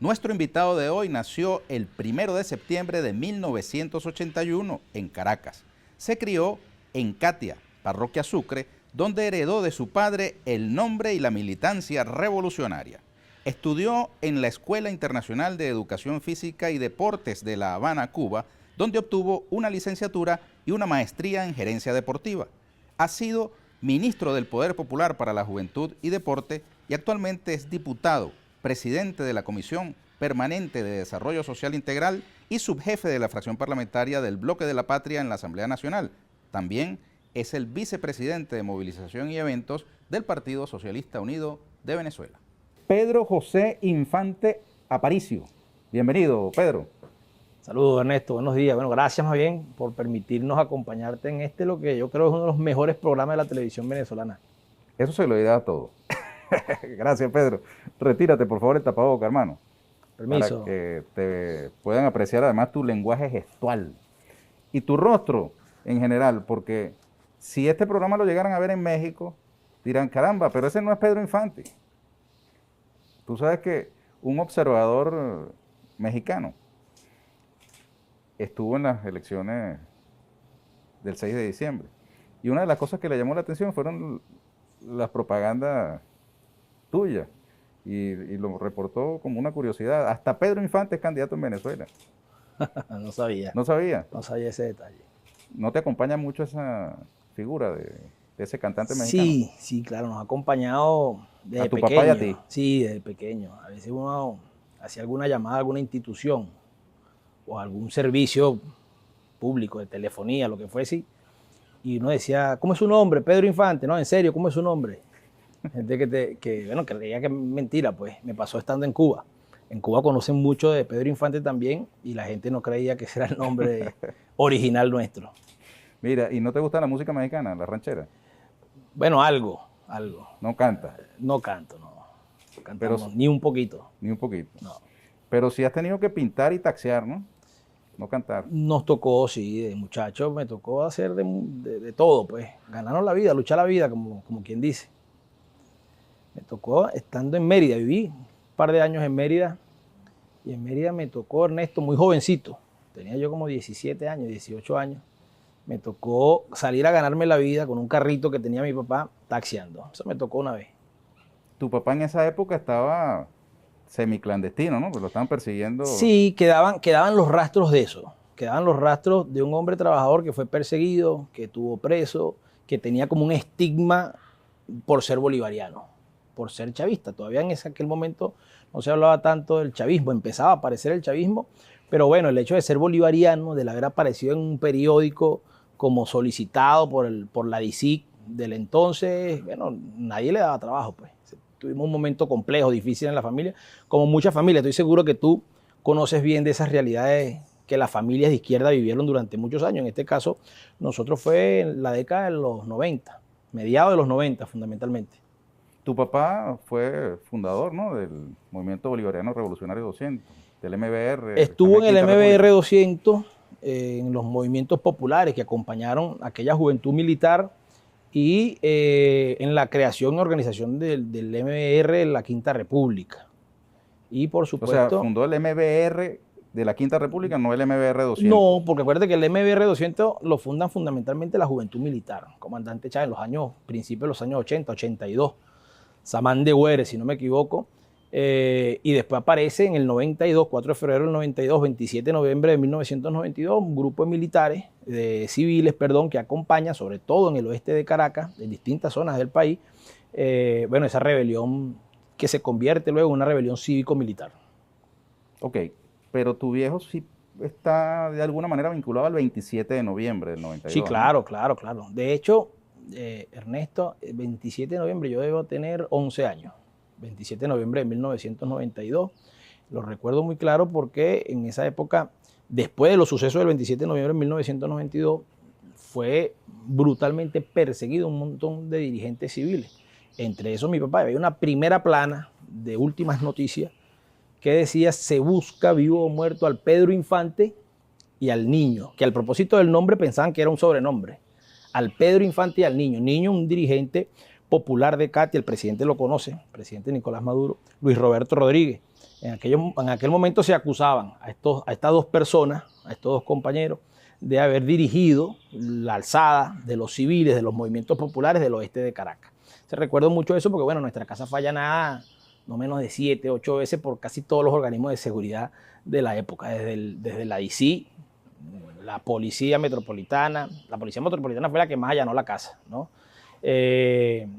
Nuestro invitado de hoy nació el 1 de septiembre de 1981 en Caracas. Se crió en Catia, parroquia Sucre, donde heredó de su padre el nombre y la militancia revolucionaria. Estudió en la Escuela Internacional de Educación Física y Deportes de La Habana, Cuba, donde obtuvo una licenciatura y una maestría en gerencia deportiva. Ha sido ministro del Poder Popular para la Juventud y Deporte y actualmente es diputado, presidente de la Comisión Permanente de Desarrollo Social Integral y subjefe de la fracción parlamentaria del Bloque de la Patria en la Asamblea Nacional. También es el vicepresidente de Movilización y Eventos del Partido Socialista Unido de Venezuela. Pedro José Infante Aparicio. Bienvenido, Pedro. Saludos, Ernesto. Buenos días. Bueno, gracias más bien por permitirnos acompañarte en lo que yo creo es uno de los mejores programas de la televisión venezolana. Eso se lo dirá a todos. Gracias, Pedro. Retírate, por favor, el tapaboca, hermano. Permiso. Para que te puedan apreciar además tu lenguaje gestual y tu rostro en general, porque si este programa lo llegaran a ver en México, dirán, caramba, pero ese no es Pedro Infante. Tú sabes que un observador mexicano estuvo en las elecciones del 6 de diciembre y una de las cosas que le llamó la atención fueron las propagandas tuyas y lo reportó como una curiosidad. Hasta Pedro Infante es candidato en Venezuela. No sabía. ¿No sabía? No sabía ese detalle. ¿No te acompaña mucho esa figura de ese cantante mexicano? Sí, claro, nos ha acompañado desde ¿A tu pequeño. papá y a ti? Sí, desde pequeño. A veces uno hacía alguna llamada a alguna institución o algún servicio público de telefonía, lo que fuese, y uno decía, ¿cómo es su nombre? Pedro Infante. No, en serio, ¿cómo es su nombre? Gente que creía que es mentira, pues. Me pasó estando en Cuba. En Cuba conocen mucho de Pedro Infante también y la gente no creía que ese era el nombre original nuestro. Mira, ¿y no te gusta la música mexicana, la ranchera? Bueno, algo. ¿No canta? No canto, no. Pero, ni un poquito. Ni un poquito. No. Pero sí has tenido que pintar y taxear, ¿no? No cantar. Nos tocó, sí, de muchachos me tocó hacer de todo, pues. Ganarnos la vida, luchar la vida, como quien dice. Me tocó estando en Mérida, viví un par de años en Mérida. Y en Mérida me tocó, Ernesto, muy jovencito. Tenía yo como 17 años, 18 años. Me tocó salir a ganarme la vida con un carrito que tenía mi papá taxiando. Eso me tocó una vez. Tu papá en esa época estaba semiclandestino, ¿no? Pues lo estaban persiguiendo. Sí, quedaban los rastros de eso. Quedaban los rastros de un hombre trabajador que fue perseguido, que estuvo preso, que tenía como un estigma por ser bolivariano, por ser chavista. Todavía en aquel momento no se hablaba tanto del chavismo, empezaba a aparecer el chavismo, pero bueno, el hecho de ser bolivariano, de haber aparecido en un periódico como solicitado por la DICIC del entonces, bueno, nadie le daba trabajo, pues. Tuvimos un momento complejo, difícil en la familia, como muchas familias. Estoy seguro que tú conoces bien de esas realidades que las familias de izquierda vivieron durante muchos años. En este caso, nosotros fue en la década de los 90, mediados de los 90 fundamentalmente. Tu papá fue fundador, ¿no? Del Movimiento Bolivariano Revolucionario 200, del MBR. Estuvo en el MBR 200, en los movimientos populares que acompañaron a aquella juventud militar y en la creación y organización del MBR en la Quinta República. Y por supuesto... O sea, fundó el MBR de la Quinta República, no el MBR 200. No, porque acuérdate que el MBR 200 lo fundan fundamentalmente la juventud militar. Comandante Chávez en principios de los años 80, 82. Samán de Güeres, si no me equivoco. Y después aparece en el 92, 4 de febrero del 92, 27 de noviembre de 1992, un grupo de militares, civiles, que acompaña, sobre todo en el oeste de Caracas, en distintas zonas del país, esa rebelión que se convierte luego en una rebelión cívico-militar. Ok, pero tu viejo sí está de alguna manera vinculado al 27 de noviembre del 92. Sí, claro. De hecho, Ernesto, el 27 de noviembre yo debo tener 11 años. 27 de noviembre de 1992. Lo recuerdo muy claro porque en esa época, después de los sucesos del 27 de noviembre de 1992, fue brutalmente perseguido un montón de dirigentes civiles. Entre esos mi papá. Había una primera plana de Últimas Noticias que decía: se busca vivo o muerto al Pedro Infante y al niño, que al propósito del nombre pensaban que era un sobrenombre. Al Pedro Infante y al niño. Niño, un dirigente popular de Catia, el presidente lo conoce, el presidente Nicolás Maduro, Luis Roberto Rodríguez. En aquel momento se acusaban a estas dos personas, a estos dos compañeros, de haber dirigido la alzada de los civiles, de los movimientos populares del oeste de Caracas. Se recuerdo mucho eso porque, bueno, nuestra casa fue allanada no menos de 7, 8 veces por casi todos los organismos de seguridad de la época, desde la DICI, la Policía Metropolitana. La Policía Metropolitana fue la que más allanó la casa, ¿no? El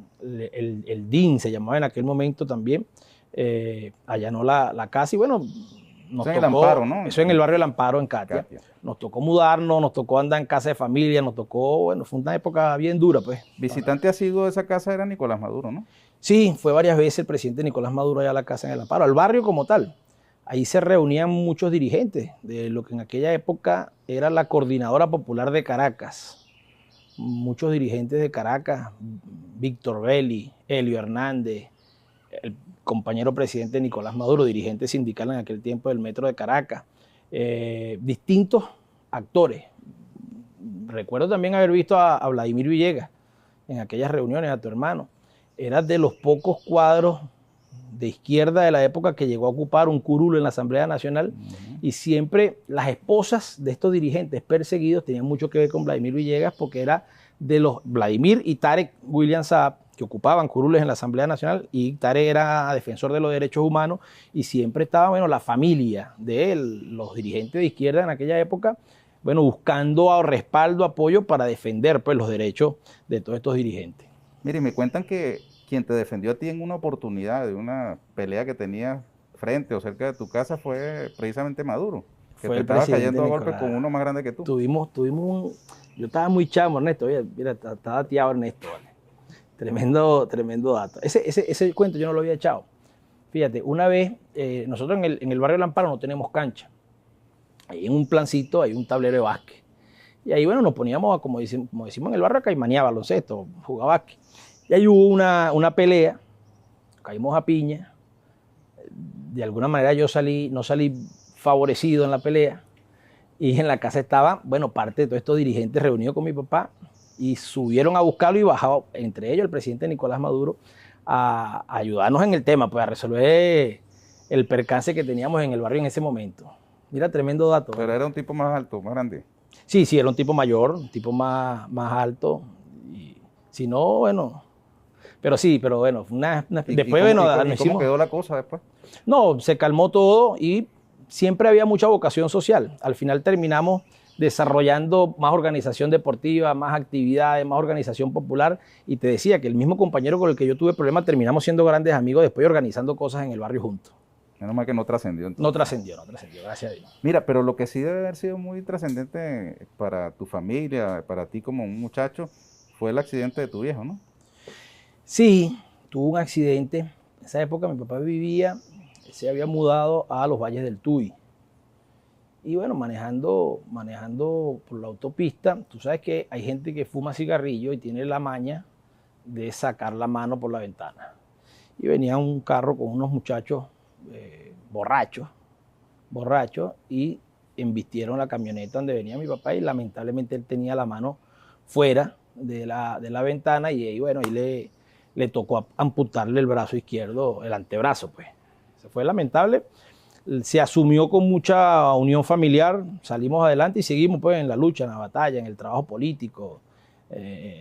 DIN se llamaba en aquel momento también, allanó la casa y bueno, nos Eso en tocó, el Amparo, ¿no? eso en el barrio El Amparo, en Catia. Nos tocó mudarnos, nos tocó andar en casa de familia, nos tocó, bueno, fue una época bien dura, pues. Visitante asiduo de esa casa era Nicolás Maduro, ¿no? Sí, fue varias veces el presidente Nicolás Maduro allá a la casa en El Amparo, al barrio como tal. Ahí se reunían muchos dirigentes de lo que en aquella época era la Coordinadora Popular de Caracas. Muchos dirigentes de Caracas, Víctor Belli, Elio Hernández, el compañero presidente Nicolás Maduro, dirigente sindical en aquel tiempo del Metro de Caracas, distintos actores. Recuerdo también haber visto a Vladimir Villegas en aquellas reuniones, a tu hermano. Era de los pocos cuadros de izquierda de la época que llegó a ocupar un curul en la Asamblea Nacional, y siempre las esposas de estos dirigentes perseguidos tenían mucho que ver con Vladimir Villegas, porque era de los Vladimir y Tarek William Saab, que ocupaban curules en la Asamblea Nacional, y Tarek era defensor de los derechos humanos, y siempre estaba, bueno, la familia de él, los dirigentes de izquierda en aquella época, bueno, buscando respaldo, apoyo para defender, pues, los derechos de todos estos dirigentes. Mire, me cuentan que quien te defendió a ti en una oportunidad de una pelea que tenías frente o cerca de tu casa fue precisamente Maduro, que Fue te el estaba presidente cayendo a golpes Nicolás. con uno más grande que tú. Yo estaba muy chamo, Ernesto, oye, mira, estaba dateado, Ernesto, ¿vale? Tremendo dato. Ese cuento yo no lo había echado. Fíjate, una vez, nosotros en el barrio Lamparo no tenemos cancha. Ahí en un plancito hay un tablero de básquet. Y ahí, bueno, nos poníamos, como decimos en el barrio, a caimanear baloncesto, jugar básquet. Y ahí hubo una pelea, caímos a piña. De alguna manera no salí favorecido en la pelea. Y en la casa estaba, bueno, parte de todos estos dirigentes reunidos con mi papá, y subieron a buscarlo y bajaron, entre ellos el presidente Nicolás Maduro, a ayudarnos en el tema, pues a resolver el percance que teníamos en el barrio en ese momento. Mira, tremendo dato. Pero era un tipo más alto, más grande. Sí, era un tipo mayor, un tipo más alto. Y si no, bueno. Pero bueno, después, bueno, ¿Cómo quedó la cosa después? No, se calmó todo y siempre había mucha vocación social. Al final terminamos desarrollando más organización deportiva, más actividades, más organización popular, y te decía que el mismo compañero con el que yo tuve problemas terminamos siendo grandes amigos después y organizando cosas en el barrio juntos. Menos mal que no trascendió. No trascendió, gracias a Dios. Mira, pero lo que sí debe haber sido muy trascendente para tu familia, para ti como un muchacho, fue el accidente de tu viejo, ¿no? Sí, tuvo un accidente. En esa época mi papá se había mudado a los Valles del Tuy. Y bueno, manejando por la autopista, tú sabes que hay gente que fuma cigarrillo y tiene la maña de sacar la mano por la ventana. Y venía un carro con unos muchachos borrachos, y embistieron la camioneta donde venía mi papá, y lamentablemente él tenía la mano fuera de la ventana, y ahí, bueno, ahí le tocó amputarle el brazo izquierdo, el antebrazo, pues. Eso fue lamentable. Se asumió con mucha unión familiar, salimos adelante y seguimos, pues, en la lucha, en la batalla, en el trabajo político,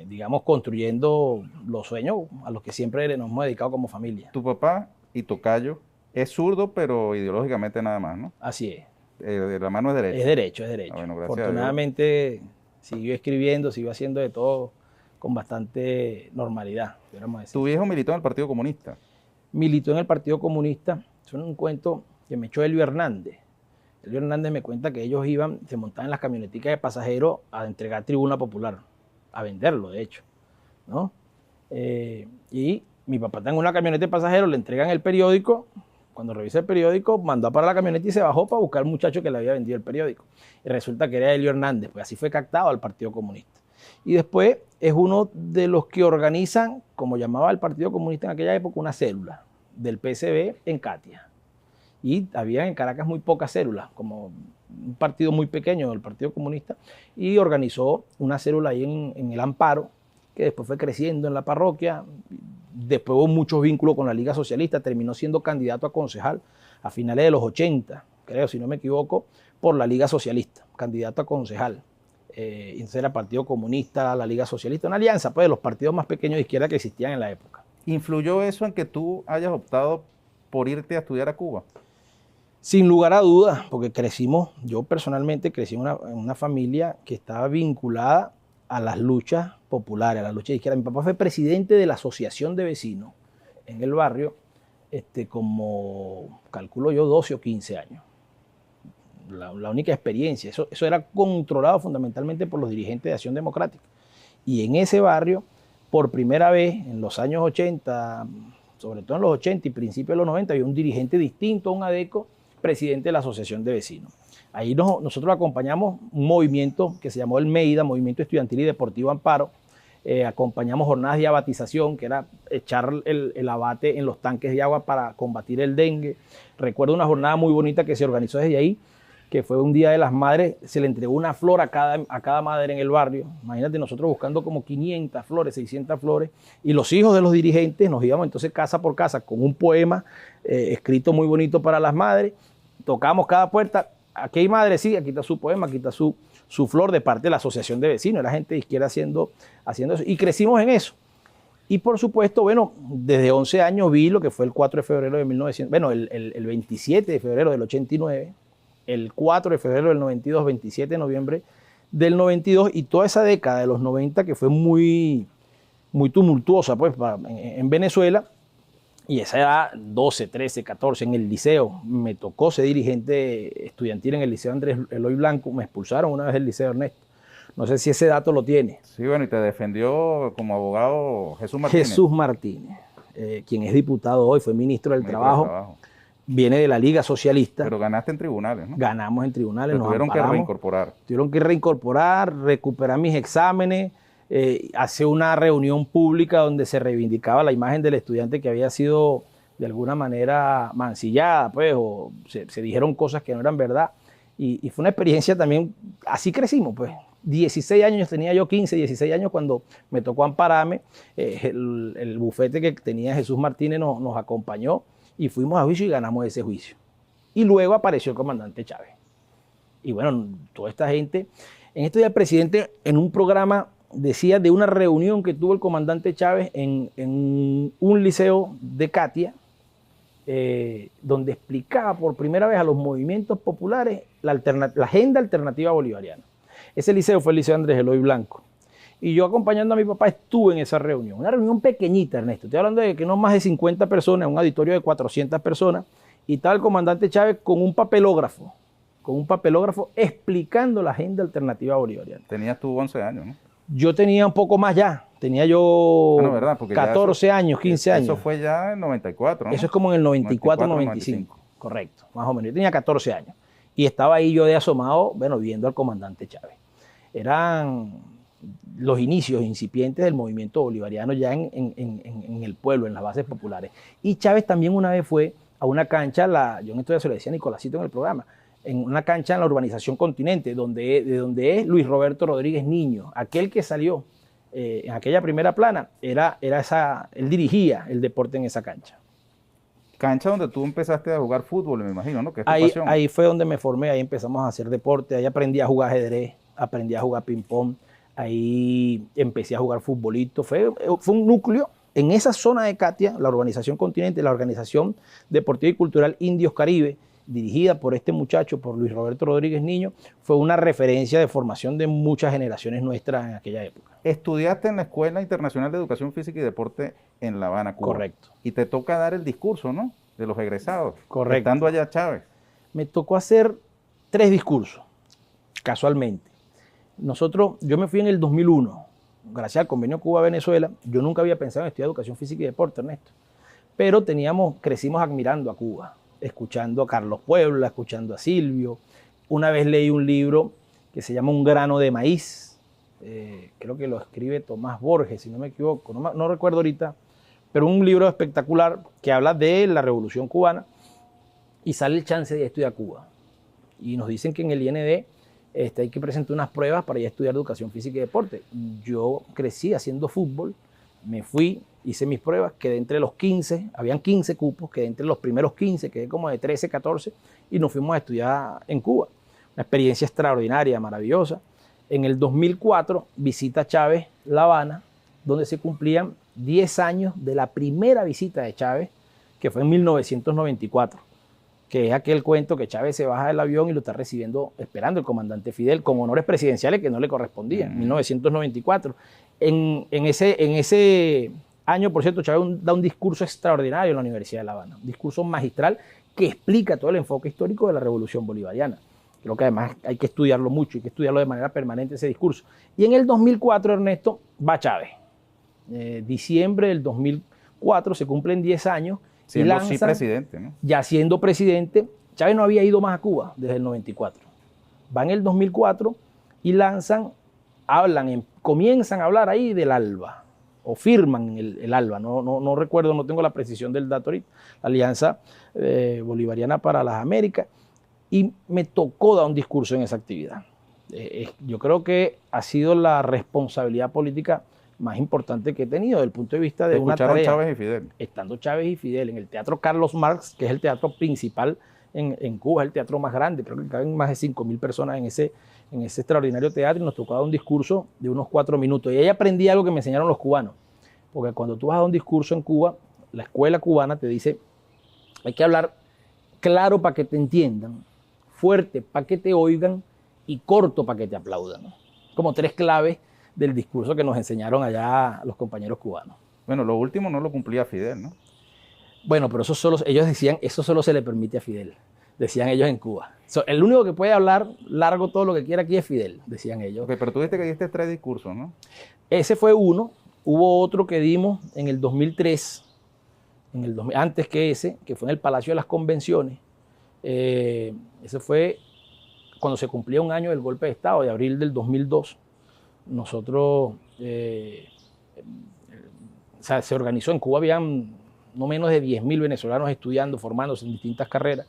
digamos, construyendo los sueños a los que siempre nos hemos dedicado como familia. Tu papá y tocayo es zurdo, pero ideológicamente nada más, ¿no? Así es. La mano es derecha. Es derecho. Ah, bueno, gracias Afortunadamente siguió escribiendo, siguió haciendo de todo con bastante normalidad, podríamos decir. Tu viejo militó en el Partido Comunista. Militó en el Partido Comunista. Es un cuento que me echó Elio Hernández. Elio Hernández me cuenta que ellos se montaban en las camioneticas de pasajeros a entregar Tribuna Popular, a venderlo, de hecho, ¿no? Y mi papá está en una camioneta de pasajeros, le entregan el periódico. Cuando revisa el periódico, mandó a parar la camioneta y se bajó para buscar al muchacho que le había vendido el periódico. Y resulta que era Elio Hernández, pues así fue captado al Partido Comunista. Y después es uno de los que organizan, como llamaba el Partido Comunista en aquella época, una célula del PSB en Catia. Y había en Caracas muy pocas células, como un partido muy pequeño, el Partido Comunista, y organizó una célula ahí en el Amparo, que después fue creciendo en la parroquia. Después hubo muchos vínculos con la Liga Socialista, terminó siendo candidato a concejal a finales de los 80, creo, si no me equivoco, por la Liga Socialista, candidato a concejal. Entonces era Partido Comunista, la Liga Socialista, una alianza pues, de los partidos más pequeños de izquierda que existían en la época. ¿Influyó eso en que tú hayas optado por irte a estudiar a Cuba? Sin lugar a dudas, porque yo personalmente crecí en una familia que estaba vinculada a las luchas populares, a las luchas de izquierda. Mi papá fue presidente de la asociación de vecinos en el barrio, como calculo yo 12 o 15 años. La única experiencia, eso era controlado fundamentalmente por los dirigentes de Acción Democrática. Y en ese barrio, por primera vez, en los años 80, sobre todo en los 80 y principios de los 90, había un dirigente distinto a un ADECO, presidente de la Asociación de Vecinos. Ahí nosotros acompañamos un movimiento que se llamó el MEIDA, Movimiento Estudiantil y Deportivo Amparo. Acompañamos jornadas de abatización, que era echar el abate en los tanques de agua para combatir el dengue. Recuerdo una jornada muy bonita que se organizó desde ahí, que fue un Día de las Madres, se le entregó una flor a cada madre en el barrio. Imagínate, nosotros buscando como 500 flores, 600 flores, y los hijos de los dirigentes nos íbamos entonces casa por casa con un poema escrito muy bonito para las madres, tocábamos cada puerta, aquí hay madre, sí, aquí está su poema, aquí está su flor de parte de la asociación de vecinos, era gente de izquierda haciendo eso, y crecimos en eso. Y por supuesto, bueno, desde 11 años vi lo que fue el 4 de febrero de 1900, bueno, el 27 de febrero del 89, el 4 de febrero del 92, 27 de noviembre del 92, y toda esa década de los 90 que fue muy, muy tumultuosa pues, en Venezuela, y esa edad, 12, 13, 14, en el liceo, me tocó ser dirigente estudiantil en el Liceo Andrés Eloy Blanco, me expulsaron una vez del Liceo Ernesto. No sé si ese dato lo tiene. Sí, bueno, y te defendió como abogado Jesús Martínez. Jesús Martínez, quien es diputado hoy, fue ministro del Trabajo. Viene de la Liga Socialista. Pero ganaste en tribunales, ¿no? Ganamos en tribunales. Nos tuvieron que reincorporar. Tuvieron que reincorporar, recuperar mis exámenes, hacer una reunión pública donde se reivindicaba la imagen del estudiante que había sido de alguna manera mancillada, pues, o se dijeron cosas que no eran verdad. Y fue una experiencia también, así crecimos, pues. 16 años tenía yo, 15, 16 años cuando me tocó ampararme. El bufete que tenía Jesús Martínez nos acompañó. Y fuimos a juicio y ganamos ese juicio. Y luego apareció el comandante Chávez. Y bueno, toda esta gente... En estos días el presidente en un programa decía de una reunión que tuvo el comandante Chávez en un liceo de Catia, donde explicaba por primera vez a los movimientos populares la agenda alternativa bolivariana. Ese liceo fue el Liceo Andrés Eloy Blanco. Y yo acompañando a mi papá estuve en esa reunión. Una reunión pequeñita, Ernesto. Estoy hablando de que no más de 50 personas, un auditorio de 400 personas. Y estaba el comandante Chávez con un papelógrafo explicando la agenda alternativa bolivariana. Tenías tú 11 años, ¿no? Yo tenía un poco más ya. Tenía yo ¿verdad? Porque 14 años, 15 años. Eso fue ya en 94, ¿no? Eso es como en el 94, 95. Correcto, más o menos. Yo tenía 14 años. Y estaba ahí yo de asomado, bueno, viendo al comandante Chávez. Eran los inicios incipientes del movimiento bolivariano ya en el pueblo, en las bases populares. Y Chávez también una vez fue a una cancha, yo en esto ya se lo decía a Nicolásito en el programa, en una cancha en la urbanización Continente, de donde es Luis Roberto Rodríguez Niño, aquel que salió en aquella primera plana, él dirigía el deporte en esa cancha. Cancha donde tú empezaste a jugar fútbol, me imagino, ¿no? Que es tu pasión. Ahí fue donde me formé, ahí empezamos a hacer deporte, ahí aprendí a jugar ajedrez, aprendí a jugar ping-pong, ahí empecé a jugar futbolito. Fue un núcleo en esa zona de Catia, la urbanización Continente, la organización deportiva y cultural Indios Caribe, dirigida por este muchacho, por Luis Roberto Rodríguez Niño, fue una referencia de formación de muchas generaciones nuestras en aquella época. Estudiaste en la Escuela Internacional de Educación Física y Deporte en La Habana, Cuba. Correcto. Y te toca dar el discurso, ¿no? De los egresados. Correcto. Estando allá Chávez. Me tocó hacer 3 discursos, casualmente. Yo me fui en el 2001, gracias al convenio Cuba-Venezuela. Yo nunca había pensado en estudiar educación física y deporte, Ernesto. Pero crecimos admirando a Cuba, escuchando a Carlos Puebla, escuchando a Silvio. Una vez leí un libro que se llama Un grano de maíz. Creo que lo escribe Tomás Borges, si no me equivoco. No recuerdo ahorita, pero un libro espectacular que habla de la Revolución Cubana y sale el chance de estudiar Cuba. Y nos dicen que en el IND hay que presentar unas pruebas para ir a estudiar educación física y deporte. Yo crecí haciendo fútbol, me fui hice mis pruebas, quedé entre los 15, habían 15 cupos, quedé entre los primeros 15, quedé como de 13, 14 y nos fuimos a estudiar en Cuba. Una experiencia extraordinaria, maravillosa. En el 2004 visita Chávez La Habana, donde se cumplían 10 años de la primera visita de Chávez, que fue en 1994, que es aquel cuento que Chávez se baja del avión y lo está recibiendo, esperando el comandante Fidel, con honores presidenciales que no le correspondían, 1994. En ese año, por cierto, Chávez da un discurso extraordinario en la Universidad de La Habana, un discurso magistral que explica todo el enfoque histórico de la Revolución Bolivariana. Creo que además hay que estudiarlo mucho, hay que estudiarlo de manera permanente ese discurso. Y en el 2004, Ernesto, va Chávez. Diciembre del 2004 se cumplen 10 años. Siendo sí presidente, ¿no? Ya siendo presidente, Chávez no había ido más a Cuba desde el 94. Va en el 2004 y comienzan a hablar ahí del ALBA, o firman el ALBA, no recuerdo, no tengo la precisión del dato ahorita, la Alianza Bolivariana para las Américas, y me tocó dar un discurso en esa actividad. Yo creo que ha sido la responsabilidad política más importante que he tenido desde el punto de vista de una tarea. Chávez y Fidel. Estando Chávez y Fidel en el Teatro Carlos Marx, que es el teatro principal en Cuba, es el teatro más grande, creo que caben más de 5.000 personas en ese extraordinario teatro, y nos tocó dar un discurso de unos 4 minutos. Y ahí aprendí algo que me enseñaron los cubanos, porque cuando tú vas a dar un discurso en Cuba, la escuela cubana te dice, hay que hablar claro para que te entiendan, fuerte para que te oigan y corto para que te aplaudan, ¿no? Como 3 claves del discurso que nos enseñaron allá los compañeros cubanos. Bueno, lo último no lo cumplía Fidel, ¿no? Bueno, pero ellos decían, eso solo se le permite a Fidel, decían ellos en Cuba. El único que puede hablar largo todo lo que quiera aquí es Fidel, decían ellos. Okay, pero tú dijiste que diste 3 discursos, ¿no? Ese fue uno. Hubo otro que dimos en el 2003, antes que ese, que fue en el Palacio de las Convenciones. Ese fue cuando se cumplía un año del golpe de Estado, de abril del 2002. Nosotros, se organizó en Cuba, habían no menos de 10.000 venezolanos estudiando, formándose en distintas carreras,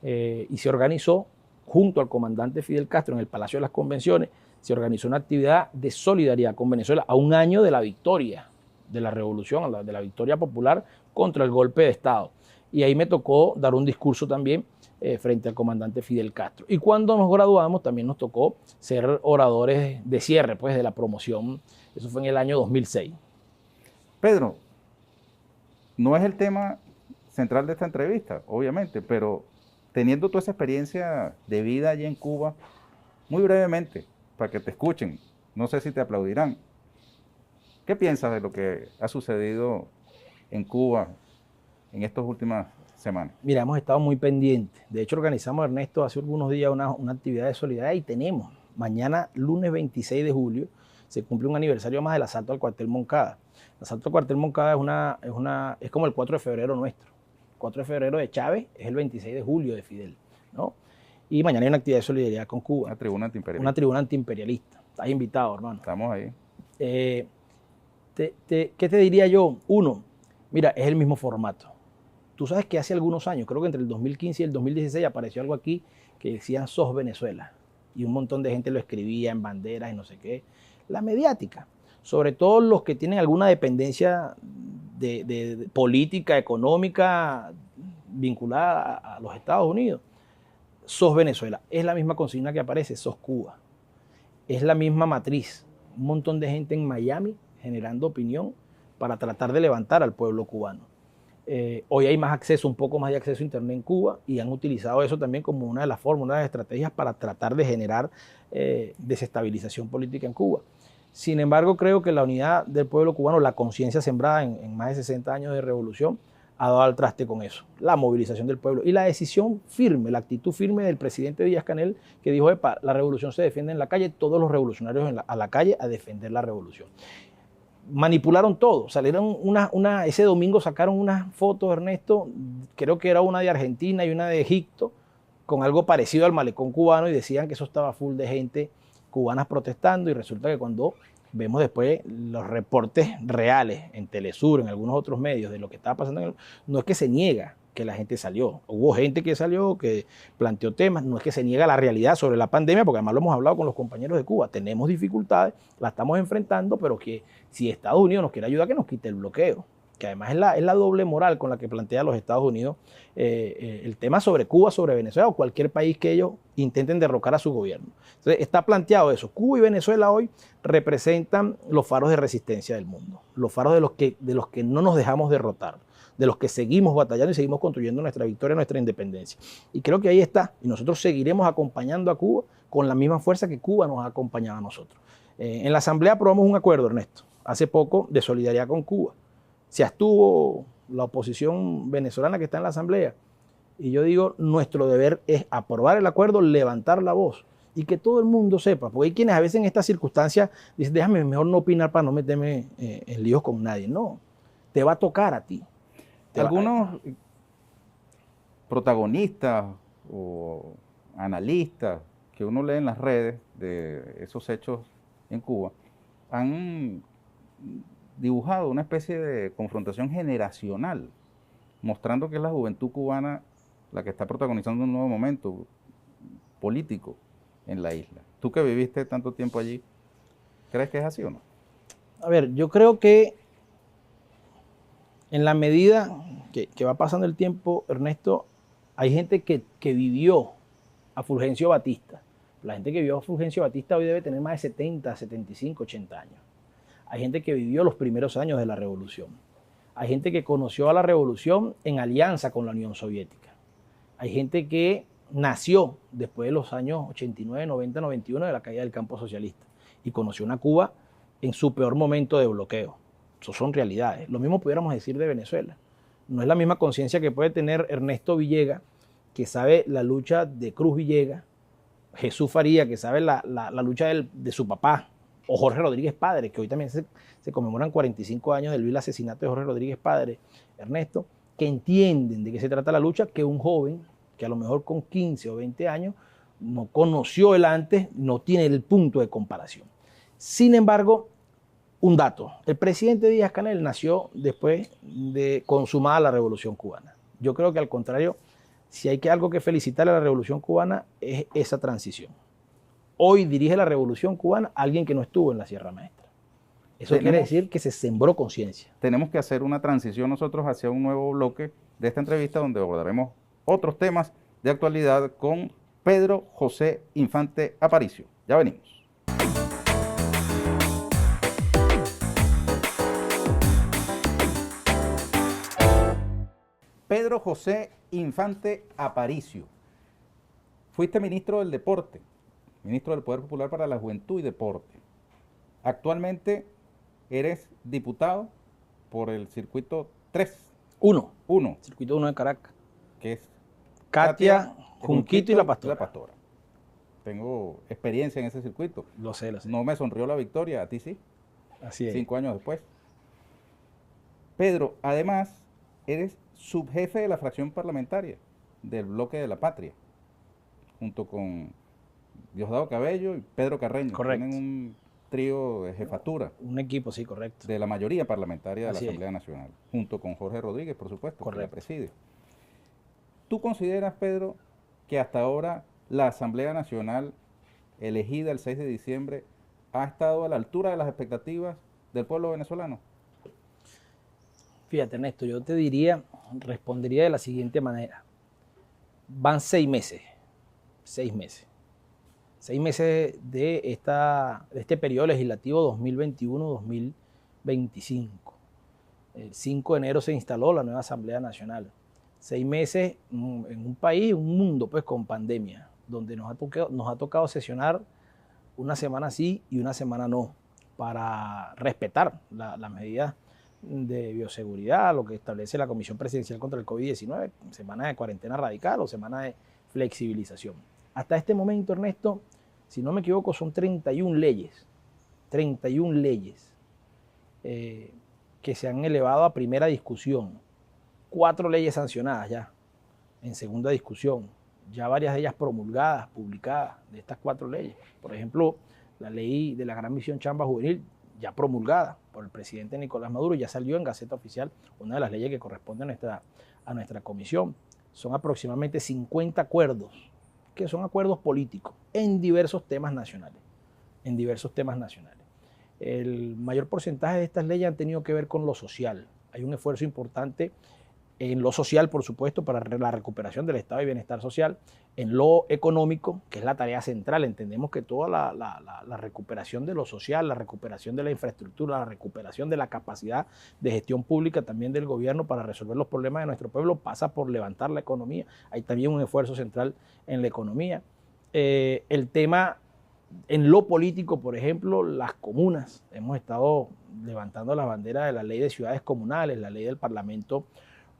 y se organizó junto al comandante Fidel Castro en el Palacio de las Convenciones, se organizó una actividad de solidaridad con Venezuela a un año de la victoria de la revolución, de la victoria popular contra el golpe de Estado. Y ahí me tocó dar un discurso también frente al comandante Fidel Castro. Y cuando nos graduamos también nos tocó ser oradores de cierre, pues, de la promoción. Eso fue en el año 2006. Pedro, no es el tema central de esta entrevista, obviamente, pero teniendo toda esa experiencia de vida allí en Cuba, muy brevemente, para que te escuchen, no sé si te aplaudirán. ¿Qué piensas de lo que ha sucedido en Cuba en estas últimas semanas? Mira, hemos estado muy pendientes. De hecho, organizamos, Ernesto, hace algunos días una actividad de solidaridad y tenemos mañana, lunes 26 de julio, se cumple un aniversario más del asalto al cuartel Moncada. El asalto al cuartel Moncada es como el 4 de febrero nuestro. El 4 de febrero de Chávez es el 26 de julio de Fidel, ¿no? Y mañana hay una actividad de solidaridad con Cuba. Una tribuna antiimperialista. Una tribuna antiimperialista. Estás invitado, hermano. Estamos ahí. ¿Qué te diría yo? Uno, mira, es el mismo formato. Tú sabes que hace algunos años, creo que entre el 2015 y el 2016, apareció algo aquí que decían "Sos Venezuela". Y un montón de gente lo escribía en banderas y no sé qué. La mediática, sobre todo los que tienen alguna dependencia de política, económica, vinculada a los Estados Unidos. "Sos Venezuela". Es la misma consigna que aparece, "Sos Cuba". Es la misma matriz. Un montón de gente en Miami generando opinión para tratar de levantar al pueblo cubano. Hoy hay más acceso, un poco más de acceso a internet en Cuba, y han utilizado eso también como una de las formas, una de las estrategias para tratar de generar desestabilización política en Cuba. Sin embargo, creo que la unidad del pueblo cubano, la conciencia sembrada en más de 60 años de revolución, ha dado al traste con eso. La movilización del pueblo y la decisión firme, la actitud firme del presidente Díaz-Canel, que dijo: "Epa, la revolución se defiende en la calle, todos los revolucionarios a la calle a defender la revolución". Manipularon todo, salieron ese domingo sacaron unas fotos, Ernesto, creo que era una de Argentina y una de Egipto, con algo parecido al malecón cubano, y decían que eso estaba full de gente cubanas protestando, y resulta que cuando vemos después los reportes reales en Telesur, en algunos otros medios de lo que estaba pasando, no es que se niega que la gente salió. Hubo gente que salió, que planteó temas, no es que se niega la realidad sobre la pandemia, porque además lo hemos hablado con los compañeros de Cuba, tenemos dificultades, la estamos enfrentando, pero que si Estados Unidos nos quiere ayudar, que nos quite el bloqueo, que además es la doble moral con la que plantea los Estados Unidos el tema sobre Cuba, sobre Venezuela o cualquier país que ellos intenten derrocar a su gobierno. Entonces está planteado eso. Cuba y Venezuela hoy representan los faros de resistencia del mundo, los faros de los que no nos dejamos derrotar, de los que seguimos batallando y seguimos construyendo nuestra victoria, nuestra independencia. Y creo que ahí está. Y nosotros seguiremos acompañando a Cuba con la misma fuerza que Cuba nos ha acompañado a nosotros. En la Asamblea aprobamos un acuerdo, Ernesto, hace poco, de solidaridad con Cuba. Se abstuvo la oposición venezolana que está en la Asamblea. Y yo digo, nuestro deber es aprobar el acuerdo, levantar la voz y que todo el mundo sepa. Porque hay quienes a veces en estas circunstancias dicen, déjame mejor no opinar para no meterme en líos con nadie. No, te va a tocar a ti. Algunos protagonistas o analistas que uno lee en las redes de esos hechos en Cuba han dibujado una especie de confrontación generacional, mostrando que es la juventud cubana la que está protagonizando un nuevo momento político en la isla. Tú que viviste tanto tiempo allí, ¿crees que es así o no? A ver, yo creo que en la medida que va pasando el tiempo, Ernesto, hay gente que vivió a Fulgencio Batista. La gente que vivió a Fulgencio Batista hoy debe tener más de 70, 75, 80 años. Hay gente que vivió los primeros años de la revolución. Hay gente que conoció a la revolución en alianza con la Unión Soviética. Hay gente que nació después de los años 89, 90, 91 de la caída del campo socialista y conoció una Cuba en su peor momento de bloqueo. Eso son realidades. Lo mismo pudiéramos decir de Venezuela. No es la misma conciencia que puede tener Ernesto Villegas, que sabe la lucha de Cruz Villegas, Jesús Faría, que sabe la lucha de su papá, o Jorge Rodríguez Padre, que hoy también se conmemoran 45 años del vil asesinato de Jorge Rodríguez Padre, Ernesto, que entienden de qué se trata la lucha, que un joven que a lo mejor con 15 o 20 años no conoció el antes, no tiene el punto de comparación. Sin embargo, un dato, el presidente Díaz-Canel nació después de consumada la Revolución Cubana. Yo creo que al contrario, si hay algo que felicitarle a la Revolución Cubana es esa transición. Hoy dirige la Revolución Cubana alguien que no estuvo en la Sierra Maestra. Eso quiere decir que se sembró conciencia. Tenemos que hacer una transición nosotros hacia un nuevo bloque de esta entrevista donde abordaremos otros temas de actualidad con Pedro José Infante Aparicio. Ya venimos. Pedro José Infante Aparicio. Fuiste ministro del Deporte, ministro del Poder Popular para la Juventud y Deporte. Actualmente eres diputado por el circuito 3. 1. Circuito 1 de Caracas. Que es Katia, Junquito y La Pastora. Tengo experiencia en ese circuito. Lo sé. No me sonrió la victoria, a ti sí. Así es. 5 años después. Pedro, además, eres subjefe de la fracción parlamentaria del Bloque de la Patria, junto con Diosdado Cabello y Pedro Carreño. Correcto. Tienen un trío de jefatura. Un equipo, sí, correcto. De la mayoría parlamentaria de Así la Asamblea Nacional, junto con Jorge Rodríguez, por supuesto, que la preside. ¿Tú consideras, Pedro, que hasta ahora la Asamblea Nacional, elegida el 6 de diciembre, ha estado a la altura de las expectativas del pueblo venezolano? Fíjate, Ernesto, yo te respondería de la siguiente manera. Van 6 meses. 6 meses. 6 meses de este periodo legislativo 2021-2025. El 5 de enero se instaló la nueva Asamblea Nacional. 6 meses en un país, un mundo pues con pandemia, donde nos ha tocado sesionar una semana sí y una semana no, para respetar las medidas de bioseguridad, lo que establece la Comisión Presidencial contra el COVID-19, semana de cuarentena radical o semana de flexibilización. Hasta este momento, Ernesto, si no me equivoco, son 31 leyes que se han elevado a primera discusión. 4 leyes sancionadas ya en segunda discusión, ya varias de ellas promulgadas, publicadas, de estas 4 leyes. Por ejemplo, la ley de la Gran Misión Chamba Juvenil, ya promulgada por el presidente Nicolás Maduro, ya salió en Gaceta Oficial, una de las leyes que corresponden a a nuestra comisión. Son aproximadamente 50 acuerdos, que son acuerdos políticos en diversos temas nacionales. El mayor porcentaje de estas leyes han tenido que ver con lo social. Hay un esfuerzo importante en lo social, por supuesto, para la recuperación del estado de bienestar social, en lo económico, que es la tarea central. Entendemos que toda la recuperación de lo social, la recuperación de la infraestructura, la recuperación de la capacidad de gestión pública también del gobierno para resolver los problemas de nuestro pueblo pasa por levantar la economía. Hay también un esfuerzo central en la economía. El tema en lo político, por ejemplo, las comunas. Hemos estado levantando la bandera de la ley de ciudades comunales, la ley del Parlamento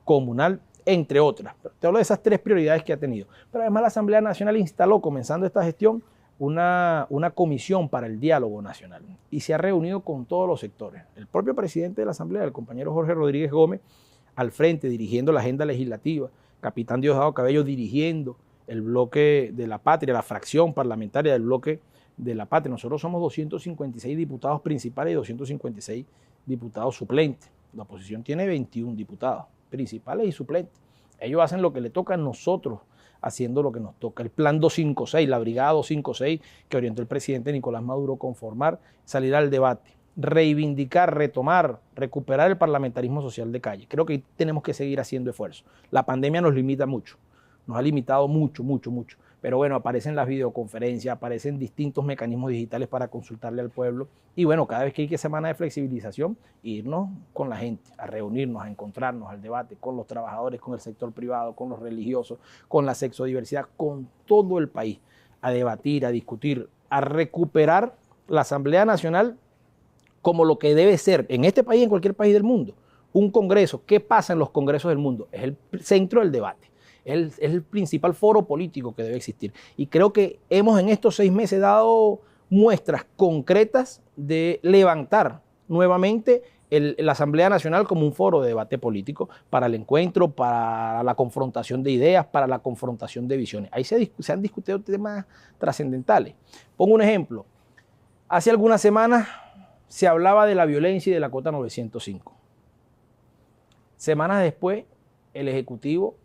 comunal, entre otras. Te hablo de esas 3 prioridades que ha tenido. Pero además la Asamblea Nacional instaló, comenzando esta gestión, una comisión para el diálogo nacional y se ha reunido con todos los sectores. El propio presidente de la Asamblea, el compañero Jorge Rodríguez Gómez, al frente, dirigiendo la agenda legislativa, capitán Diosdado Cabello dirigiendo el bloque de la patria, la fracción parlamentaria del bloque de la patria. Nosotros somos 256 diputados principales y 256 diputados suplentes. La oposición tiene 21 diputados principales y suplentes. Ellos hacen lo que le toca, a nosotros haciendo lo que nos toca. El plan 256, la brigada 256 que orientó el presidente Nicolás Maduro conformar, salir al debate, reivindicar, retomar, recuperar el parlamentarismo social de calle. Creo que tenemos que seguir haciendo esfuerzos. La pandemia nos limita mucho, nos ha limitado mucho. Pero bueno, aparecen las videoconferencias, aparecen distintos mecanismos digitales para consultarle al pueblo. Y bueno, cada vez que hay semana de flexibilización, irnos con la gente, a reunirnos, a encontrarnos, al debate con los trabajadores, con el sector privado, con los religiosos, con la sexodiversidad, con todo el país, a debatir, a discutir, a recuperar la Asamblea Nacional como lo que debe ser en este país y en cualquier país del mundo. Un congreso. ¿Qué pasa en los congresos del mundo? Es el centro del debate. Es el principal foro político que debe existir. Y creo que hemos en estos 6 meses dado muestras concretas de levantar nuevamente la Asamblea Nacional como un foro de debate político para el encuentro, para la confrontación de ideas, para la confrontación de visiones. Ahí se han discutido temas trascendentales. Pongo un ejemplo. Hace algunas semanas se hablaba de la violencia y de la cuota 905. Semanas después, el Ejecutivo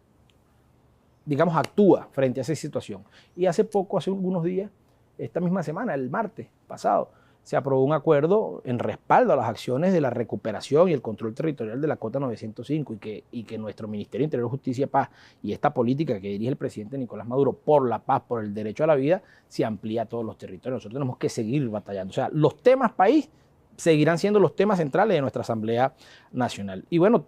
actúa frente a esa situación. Y hace algunos días, esta misma semana, el martes pasado, se aprobó un acuerdo en respaldo a las acciones de la recuperación y el control territorial de la cuota 905 y que nuestro Ministerio de Interior, Justicia y Paz y esta política que dirige el presidente Nicolás Maduro por la paz, por el derecho a la vida, se amplía a todos los territorios. Nosotros tenemos que seguir batallando. O sea, los temas país seguirán siendo los temas centrales de nuestra Asamblea Nacional. Y bueno,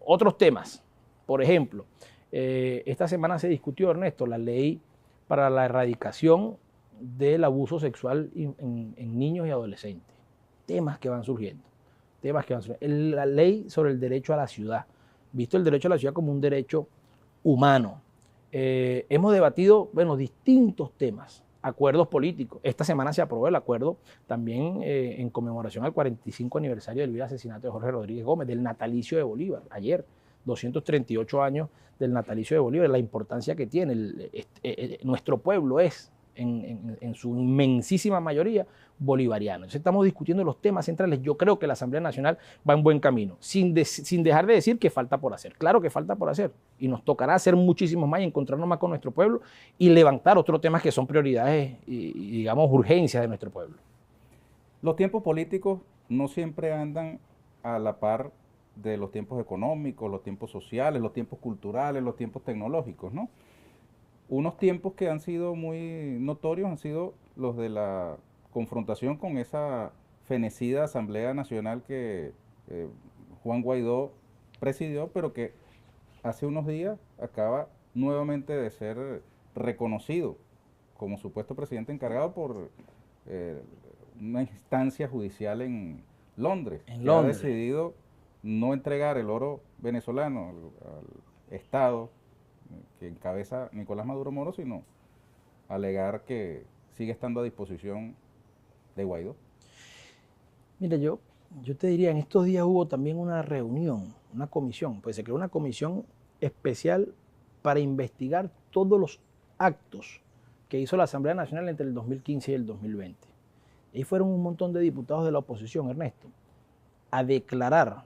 otros temas, por ejemplo, esta semana se discutió, Ernesto, la ley para la erradicación del abuso sexual en niños y adolescentes. Temas que van surgiendo. La ley sobre el derecho a la ciudad. Visto el derecho a la ciudad como un derecho humano. Hemos debatido, distintos temas, acuerdos políticos. Esta semana se aprobó el acuerdo también en conmemoración al 45 aniversario del vil asesinato de Jorge Rodríguez Gómez, del natalicio de Bolívar, ayer. 238 años del natalicio de Bolívar, la importancia que tiene. Nuestro pueblo es, en su inmensísima mayoría, bolivariano. Entonces estamos discutiendo los temas centrales. Yo creo que la Asamblea Nacional va en buen camino, sin dejar de decir que falta por hacer. Claro que falta por hacer y nos tocará hacer muchísimos más y encontrarnos más con nuestro pueblo y levantar otros temas que son prioridades y urgencias de nuestro pueblo. Los tiempos políticos no siempre andan a la par de los tiempos económicos, los tiempos sociales, los tiempos culturales, los tiempos tecnológicos, ¿no? Unos tiempos que han sido muy notorios han sido los de la confrontación con esa fenecida Asamblea Nacional que Juan Guaidó presidió, pero que hace unos días acaba nuevamente de ser reconocido como supuesto presidente encargado por una instancia judicial en Londres. Que ha decidido no entregar el oro venezolano al Estado que encabeza Nicolás Maduro Moro, sino alegar que sigue estando a disposición de Guaidó. Mira, yo te diría, en estos días hubo también una reunión, una comisión, pues se creó una comisión especial para investigar todos los actos que hizo la Asamblea Nacional entre el 2015 y el 2020. Ahí fueron un montón de diputados de la oposición, Ernesto, a declarar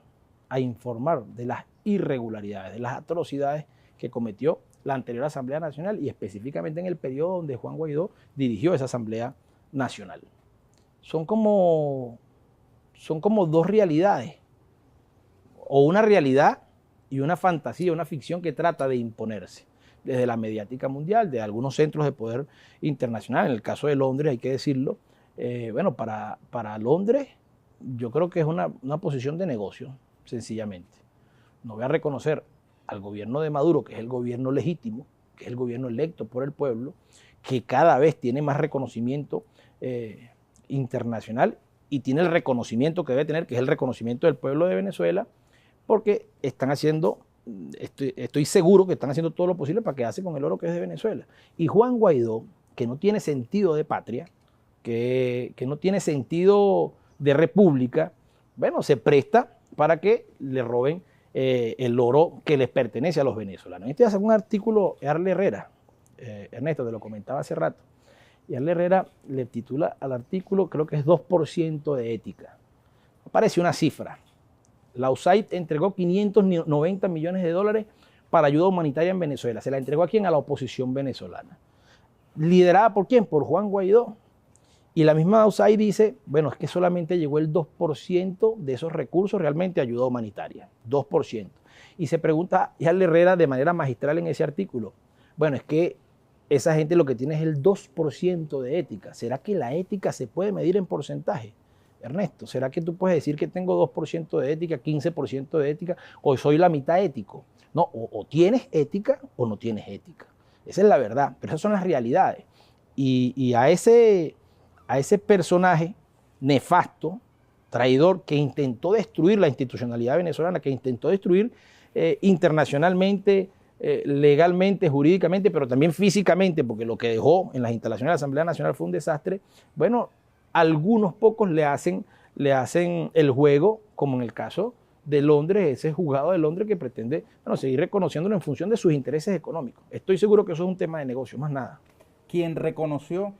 a informar de las irregularidades, de las atrocidades que cometió la anterior Asamblea Nacional y específicamente en el periodo donde Juan Guaidó dirigió esa Asamblea Nacional. Son como dos realidades, o una realidad y una fantasía, una ficción que trata de imponerse desde la mediática mundial, de algunos centros de poder internacional. En el caso de Londres, hay que decirlo, bueno, para Londres yo creo que es una posición de negocio, sencillamente. No voy a reconocer al gobierno de Maduro, que es el gobierno legítimo, que es el gobierno electo por el pueblo, que cada vez tiene más reconocimiento internacional y tiene el reconocimiento que debe tener, que es el reconocimiento del pueblo de Venezuela, porque están haciendo, estoy seguro que están haciendo todo lo posible para quedarse con el oro que es de Venezuela. Y Juan Guaidó, que no tiene sentido de patria, que no tiene sentido de república, bueno, se presta para que le roben el oro que les pertenece a los venezolanos. Este hace un artículo Arle Herrera, Ernesto, te lo comentaba hace rato, y Arle Herrera le titula al artículo, creo que es 2% de ética. Aparece una cifra. La USAID entregó 590 millones de dólares para ayuda humanitaria en Venezuela. ¿Se la entregó a quién? A la oposición venezolana. ¿Liderada por quién? Por Juan Guaidó. Y la misma USAID dice, bueno, es que solamente llegó el 2% de esos recursos realmente a ayuda humanitaria. 2%. Y se pregunta Arle Herrera de manera magistral en ese artículo, bueno, es que esa gente lo que tiene es el 2% de ética. ¿Será que la ética se puede medir en porcentaje? Ernesto, ¿será que tú puedes decir que tengo 2% de ética, 15% de ética, o soy la mitad ético? No, o tienes ética o no tienes ética. Esa es la verdad, pero esas son las realidades. Y a ese personaje nefasto, traidor, que intentó destruir la institucionalidad venezolana, que intentó destruir internacionalmente, legalmente, jurídicamente, pero también físicamente, porque lo que dejó en las instalaciones de la Asamblea Nacional fue un desastre. Bueno, algunos pocos le hacen el juego, como en el caso de Londres, ese juzgado de Londres que pretende, bueno, seguir reconociéndolo en función de sus intereses económicos. Estoy seguro que eso es un tema de negocio, más nada. Quien reconoció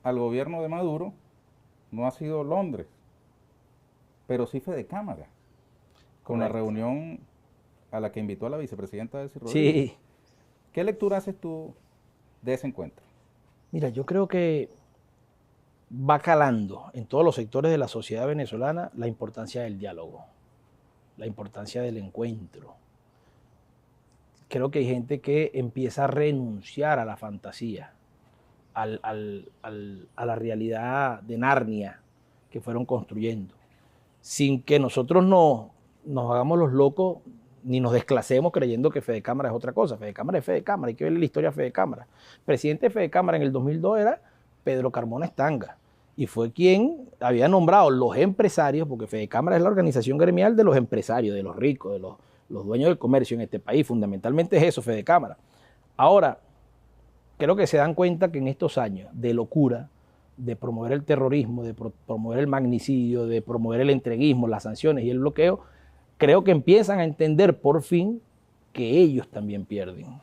al gobierno de Maduro no ha sido Londres, pero sí Fedecámara, con la reunión a la que invitó a la vicepresidenta Delcy Rodríguez. Sí. ¿Qué lectura haces tú de ese encuentro? Mira, yo creo que va calando en todos los sectores de la sociedad venezolana la importancia del diálogo, la importancia del encuentro. Creo que hay gente que empieza a renunciar a la fantasía, a la realidad de Narnia que fueron construyendo, sin que nosotros nos hagamos los locos ni nos desclasemos creyendo que Fedecámara es otra cosa. Fedecámara es Fedecámara, hay que ver la historia de Fedecámara. Presidente de Fedecámara en el 2002 era Pedro Carmona Estanga, y fue quien había nombrado los empresarios, porque Fedecámara es la organización gremial de los empresarios, de los ricos, de los dueños del comercio en este país. Fundamentalmente es eso, Fedecámara. Ahora, creo que se dan cuenta que en estos años de locura, de promover el terrorismo, de promover el magnicidio, de promover el entreguismo, las sanciones y el bloqueo, creo que empiezan a entender por fin que ellos también pierden.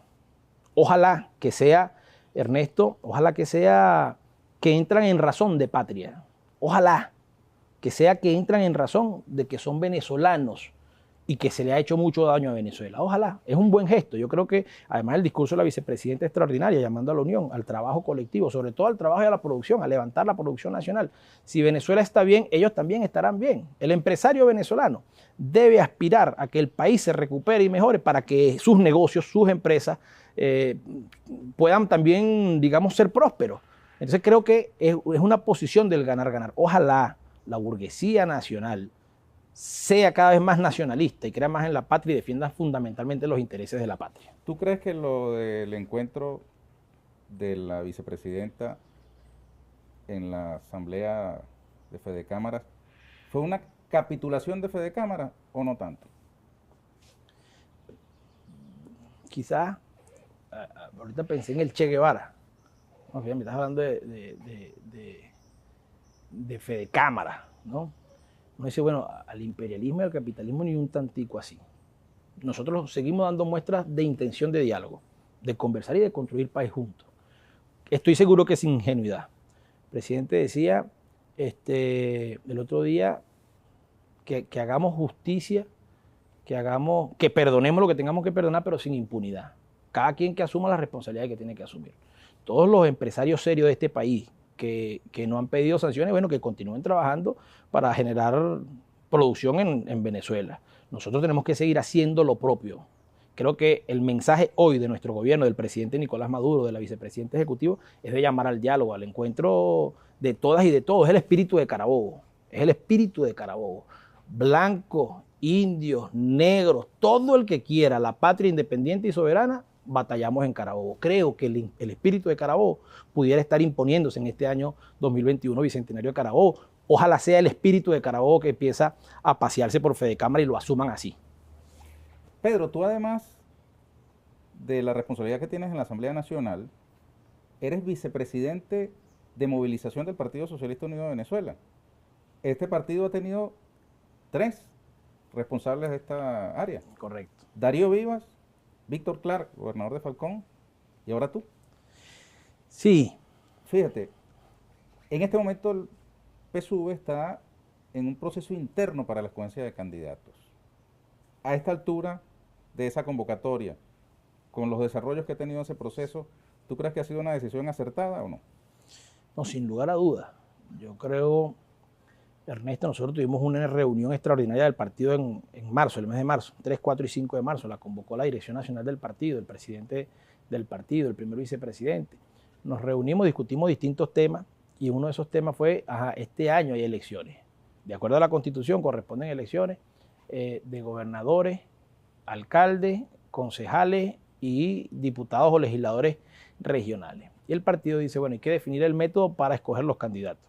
Ojalá que sea, Ernesto, ojalá que sea que entran en razón de patria. Ojalá que sea que entran en razón de que son venezolanos y que se le ha hecho mucho daño a Venezuela. Ojalá, es un buen gesto. Yo creo que además el discurso de la vicepresidenta extraordinaria, llamando a la unión, al trabajo colectivo, sobre todo al trabajo y a la producción, a levantar la producción nacional. Si Venezuela está bien, ellos también estarán bien. El empresario venezolano debe aspirar a que el país se recupere y mejore para que sus negocios, sus empresas puedan también, digamos, ser prósperos. Entonces creo que es una posición del ganar-ganar. Ojalá la burguesía nacional sea cada vez más nacionalista y crea más en la patria y defienda fundamentalmente los intereses de la patria. ¿Tú crees que lo del encuentro de la vicepresidenta en la asamblea de Fedecámaras fue una capitulación de Fedecámaras o no tanto? Quizás, ahorita pensé en el Che Guevara. No, fíjate, me estás hablando de Fedecámara, ¿no? Uno dice, bueno, al imperialismo y al capitalismo ni un tantico así. Nosotros seguimos dando muestras de intención de diálogo, de conversar y de construir país juntos. Estoy seguro que es ingenuidad. El presidente decía el otro día que hagamos justicia que perdonemos lo que tengamos que perdonar, pero sin impunidad. Cada quien que asuma la responsabilidad que tiene que asumir. Todos los empresarios serios de este país que no han pedido sanciones, bueno, que continúen trabajando para generar producción en Venezuela. Nosotros tenemos que seguir haciendo lo propio. Creo que el mensaje hoy de nuestro gobierno, del presidente Nicolás Maduro, de la vicepresidenta ejecutiva, es de llamar al diálogo, al encuentro de todas y de todos. Es el espíritu de Carabobo. Es el espíritu de Carabobo. Blancos, indios, negros, todo el que quiera la patria independiente y soberana, batallamos en Carabobo. Creo que el espíritu de Carabobo pudiera estar imponiéndose en este año 2021, bicentenario de Carabobo. Ojalá sea el espíritu de Carabobo que empieza a pasearse por Fedecámara y lo asuman así. Pedro, tú además de la responsabilidad que tienes en la Asamblea Nacional, eres vicepresidente de movilización del Partido Socialista Unido de Venezuela. Este partido ha tenido 3 responsables de esta área. Correcto. Darío Vivas, Víctor Clark, gobernador de Falcón, y ahora tú. Sí. Fíjate, en este momento el PSUV está en un proceso interno para la escogencia de candidatos. A esta altura de esa convocatoria, con los desarrollos que ha tenido ese proceso, ¿tú crees que ha sido una decisión acertada o no? No, sin lugar a dudas. Yo creo, Ernesto, nosotros tuvimos una reunión extraordinaria del partido en marzo, el mes de marzo, 3, 4 y 5 de marzo, la convocó la Dirección Nacional del partido, el presidente del partido, el primer vicepresidente. Nos reunimos, discutimos distintos temas y uno de esos temas fue, este año hay elecciones. De acuerdo a la Constitución corresponden elecciones de gobernadores, alcaldes, concejales y diputados o legisladores regionales. Y el partido dice, bueno, hay que definir el método para escoger los candidatos.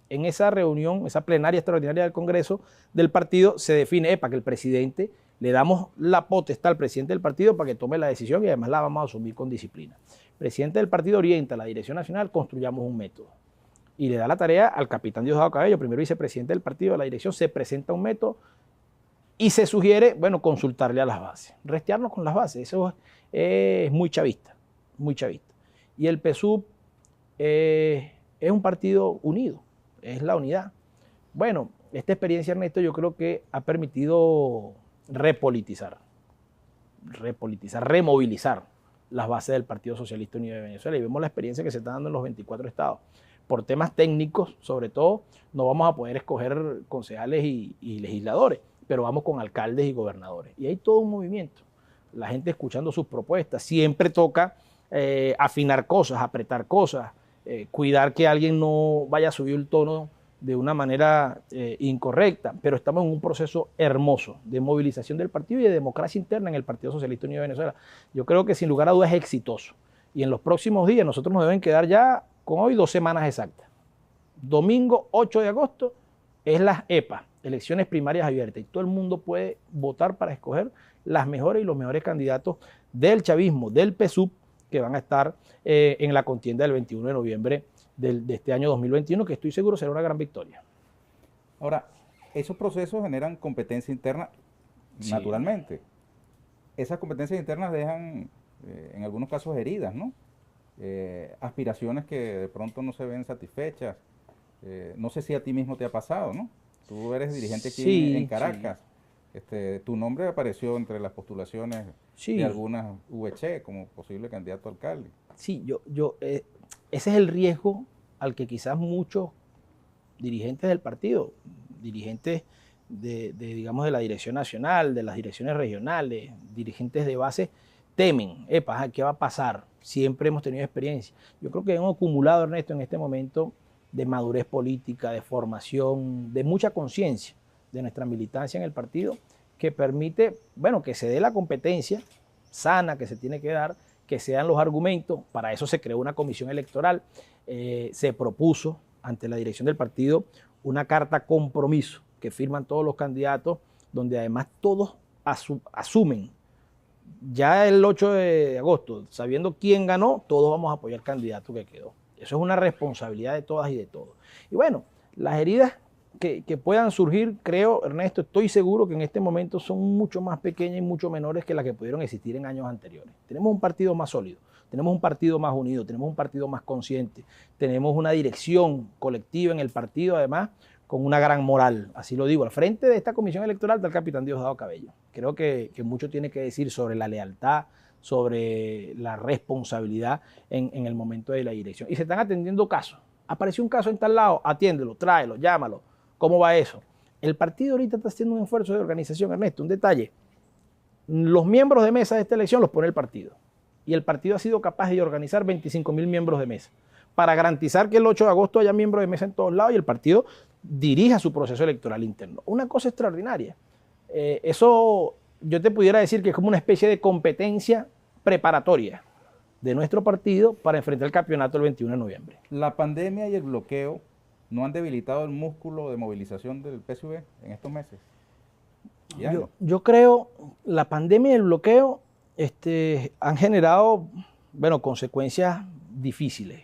En esa reunión, esa plenaria extraordinaria del Congreso del partido, se define para que el presidente, le damos la potestad al presidente del partido para que tome la decisión y además la vamos a asumir con disciplina. El presidente del partido orienta a la Dirección Nacional, construyamos un método. Y le da la tarea al capitán Diosdado Cabello, primero vicepresidente del partido de la dirección, se presenta un método y se sugiere, bueno, consultarle a las bases, restearnos con las bases. Eso es muy chavista, muy chavista. Y el PSUV es un partido unido, es la unidad. Bueno, esta experiencia, Ernesto, yo creo que ha permitido repolitizar, removilizar las bases del Partido Socialista Unido de Venezuela. Y vemos la experiencia que se está dando en los 24 estados. Por temas técnicos, sobre todo, no vamos a poder escoger concejales y legisladores, pero vamos con alcaldes y gobernadores. Y hay todo un movimiento, la gente escuchando sus propuestas. Siempre toca afinar cosas, apretar cosas, cuidar que alguien no vaya a subir el tono de una manera incorrecta, pero estamos en un proceso hermoso de movilización del partido y de democracia interna en el Partido Socialista Unido de Venezuela. Yo creo que sin lugar a dudas es exitoso. Y en los próximos días nosotros nos deben quedar ya con hoy 2 semanas exactas. Domingo 8 de agosto es las EPA, elecciones primarias abiertas, y todo el mundo puede votar para escoger las mejores y los mejores candidatos del chavismo, del PSUV, que van a estar en la contienda del 21 de noviembre de este año 2021, que estoy seguro será una gran victoria. Ahora, esos procesos generan competencia interna, sí, naturalmente. Esas competencias internas dejan, en algunos casos, heridas, ¿no? Aspiraciones que de pronto no se ven satisfechas. No sé si a ti mismo te ha pasado, ¿no? Tú eres dirigente aquí sí, en Caracas. Sí. Tu nombre apareció entre las postulaciones de algunas VC como posible candidato a alcalde. Sí, ese es el riesgo al que quizás muchos dirigentes del partido, dirigentes digamos, de la dirección nacional, de las direcciones regionales, dirigentes de base, temen. ¿Qué va a pasar? Siempre hemos tenido experiencia. Yo creo que hemos acumulado, Ernesto, en este momento de madurez política, de formación, de mucha conciencia de nuestra militancia en el partido, que permite, bueno, que se dé la competencia sana que se tiene que dar, que sean los argumentos. Para eso se creó una comisión electoral, se propuso ante la dirección del partido una carta compromiso que firman todos los candidatos, donde además todos asumen. Ya el 8 de agosto, sabiendo quién ganó, todos vamos a apoyar al candidato que quedó. Eso es una responsabilidad de todas y de todos. Y bueno, las heridas que puedan surgir, creo, Ernesto, estoy seguro que en este momento son mucho más pequeñas y mucho menores que las que pudieron existir en años anteriores. Tenemos un partido más sólido, tenemos un partido más unido, tenemos un partido más consciente, tenemos una dirección colectiva en el partido, además, con una gran moral, así lo digo. Al frente de esta comisión electoral está el capitán Diosdado Cabello. Creo que mucho tiene que decir sobre la lealtad, sobre la responsabilidad en el momento de la dirección. Y se están atendiendo casos. Apareció un caso en tal lado, atiéndelo, tráelo, llámalo. ¿Cómo va eso? El partido ahorita está haciendo un esfuerzo de organización, Ernesto, un detalle. Los miembros de mesa de esta elección los pone el partido. Y el partido ha sido capaz de organizar 25.000 miembros de mesa para garantizar que el 8 de agosto haya miembros de mesa en todos lados y el partido dirija su proceso electoral interno. Una cosa extraordinaria. Eso yo te pudiera decir que es como una especie de competencia preparatoria de nuestro partido para enfrentar el campeonato el 21 de noviembre. La pandemia y el bloqueo no han debilitado el músculo de movilización del PSUV en estos meses. Yo creo la pandemia y el bloqueo han generado, consecuencias difíciles.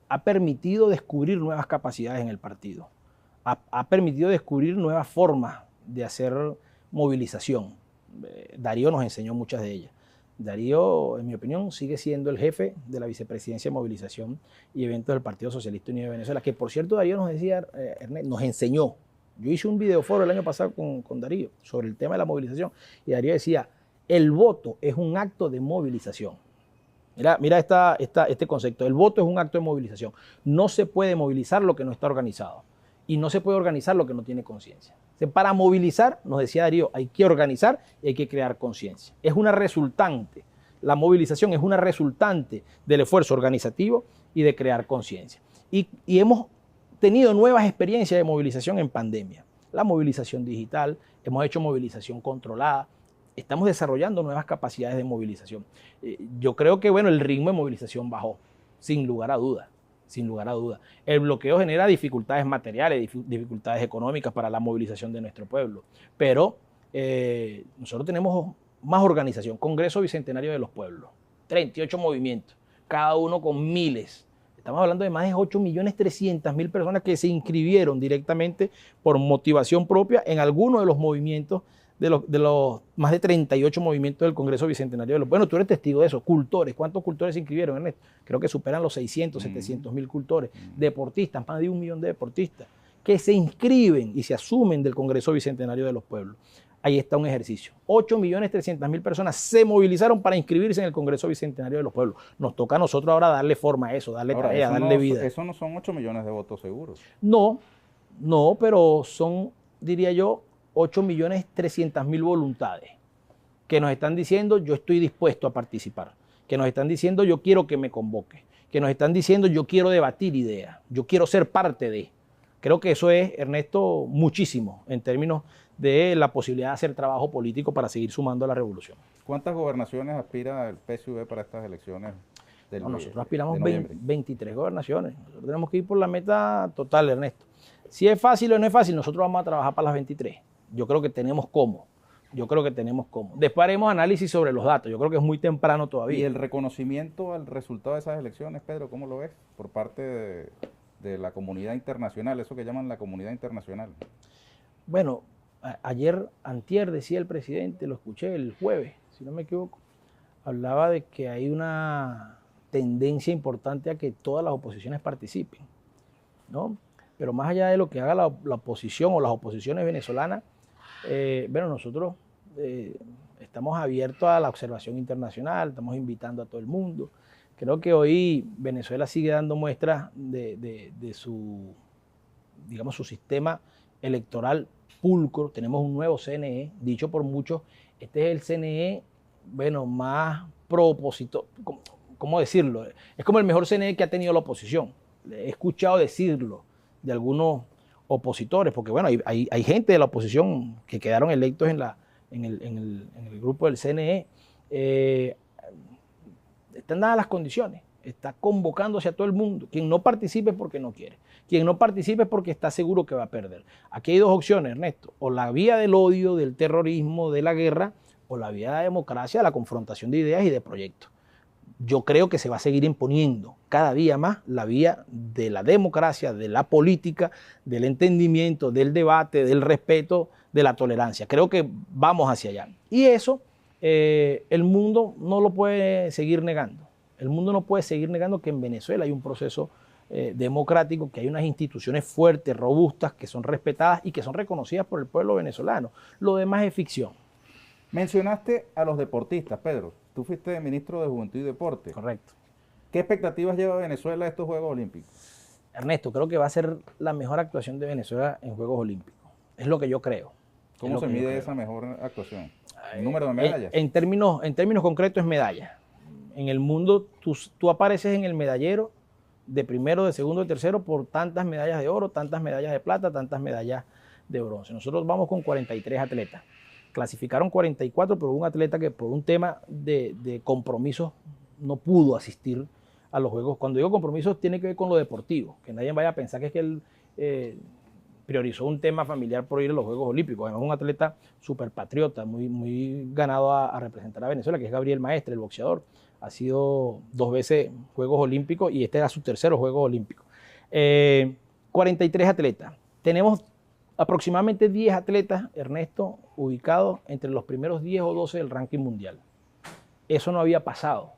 Ha permitido descubrir nuevas capacidades en el partido. Ha permitido descubrir nuevas formas de hacer movilización. Darío nos enseñó muchas de ellas. Darío, en mi opinión, sigue siendo el jefe de la vicepresidencia de movilización y eventos del Partido Socialista Unido de Venezuela, que por cierto Darío nos decía, nos enseñó. Yo hice un videoforo el año pasado con Darío sobre el tema de la movilización y Darío decía, el voto es un acto de movilización. Mira este concepto, el voto es un acto de movilización. No se puede movilizar lo que no está organizado y no se puede organizar lo que no tiene conciencia. Para movilizar, nos decía Darío, hay que organizar y hay que crear conciencia. Es una resultante, la movilización es una resultante del esfuerzo organizativo y de crear conciencia. Y hemos tenido nuevas experiencias de movilización en pandemia. La movilización digital, hemos hecho movilización controlada, estamos desarrollando nuevas capacidades de movilización. Yo creo que el ritmo de movilización bajó, sin lugar a dudas. Sin lugar a dudas. El bloqueo genera dificultades materiales, dificultades económicas para la movilización de nuestro pueblo. Pero nosotros tenemos más organización. Congreso Bicentenario de los Pueblos. 38 movimientos, cada uno con miles. Estamos hablando de más de 8.300.000 personas que se inscribieron directamente por motivación propia en alguno de los movimientos de los más de 38 movimientos del Congreso Bicentenario de los Pueblos. Tú eres testigo de eso. Cultores, ¿cuántos cultores se inscribieron, Ernesto? Creo que superan los 600, 700.000 cultores. Deportistas, más de 1 millón de deportistas que se inscriben y se asumen del Congreso Bicentenario de los Pueblos. Ahí está un ejercicio. 8.300.000 personas se movilizaron para inscribirse en el Congreso Bicentenario de los Pueblos. Nos toca a nosotros ahora darle forma a eso, darle tarea, darle vida. Eso no son 8 millones de votos seguros. No, pero son, diría yo, 8.300.000 voluntades que nos están diciendo yo estoy dispuesto a participar, que nos están diciendo yo quiero que me convoque, que nos están diciendo yo quiero debatir ideas, yo quiero ser parte de. Creo que eso es, Ernesto, muchísimo en términos de la posibilidad de hacer trabajo político para seguir sumando a la revolución. ¿Cuántas gobernaciones aspira el PSUV para estas elecciones? Nosotros aspiramos 23 gobernaciones. Nosotros tenemos que ir por la meta total, Ernesto. Si es fácil o no es fácil, nosotros vamos a trabajar para las 23. Yo creo que tenemos cómo. Después haremos análisis sobre los datos. Yo creo que es muy temprano todavía. ¿Y el reconocimiento al resultado de esas elecciones, Pedro, cómo lo ves por parte de la comunidad internacional, eso que llaman la comunidad internacional? Bueno, antier decía el presidente, lo escuché el jueves, si no me equivoco, hablaba de que hay una tendencia importante a que todas las oposiciones participen, ¿no? Pero más allá de lo que haga la oposición o las oposiciones venezolanas, nosotros estamos abiertos a la observación internacional, estamos invitando a todo el mundo. Creo que hoy Venezuela sigue dando muestras de su sistema electoral pulcro. Tenemos un nuevo CNE, dicho por muchos, este es el CNE, más pro-opositor, ¿cómo decirlo? Es como el mejor CNE que ha tenido la oposición. He escuchado decirlo de algunos opositores, porque hay gente de la oposición que quedaron electos en el grupo del CNE. Están dadas las condiciones, está convocándose a todo el mundo. Quien no participe es porque no quiere, quien no participe es porque está seguro que va a perder. Aquí hay dos opciones, Ernesto, o la vía del odio, del terrorismo, de la guerra, o la vía de la democracia, de la confrontación de ideas y de proyectos. Yo creo que se va a seguir imponiendo cada día más la vía de la democracia, de la política, del entendimiento, del debate, del respeto, de la tolerancia. Creo que vamos hacia allá. Y eso el mundo no lo puede seguir negando. El mundo no puede seguir negando que en Venezuela hay un proceso democrático, que hay unas instituciones fuertes, robustas, que son respetadas y que son reconocidas por el pueblo venezolano. Lo demás es ficción. Mencionaste a los deportistas, Pedro. Tú fuiste ministro de Juventud y Deporte. Correcto. ¿Qué expectativas lleva Venezuela a estos Juegos Olímpicos? Ernesto, creo que va a ser la mejor actuación de Venezuela en Juegos Olímpicos. Es lo que yo creo. ¿Cómo se mide esa mejor actuación? ¿El número de medallas? En términos concretos es medalla. En el mundo tú apareces en el medallero de primero, de segundo, de tercero por tantas medallas de oro, tantas medallas de plata, tantas medallas de bronce. Nosotros vamos con 43 atletas. Clasificaron 44, pero hubo un atleta que por un tema de compromisos no pudo asistir a los Juegos. Cuando digo compromisos tiene que ver con lo deportivo, que nadie vaya a pensar que es que él priorizó un tema familiar por ir a los Juegos Olímpicos. Además, un atleta súper patriota, muy ganado a representar a Venezuela, que es Gabriel Maestre, el boxeador. Ha sido 2 veces Juegos Olímpicos y este era su tercero Juegos Olímpicos. 43 atletas. Tenemos aproximadamente 10 atletas, Ernesto, ubicados entre los primeros 10 o 12 del ranking mundial. Eso no había pasado.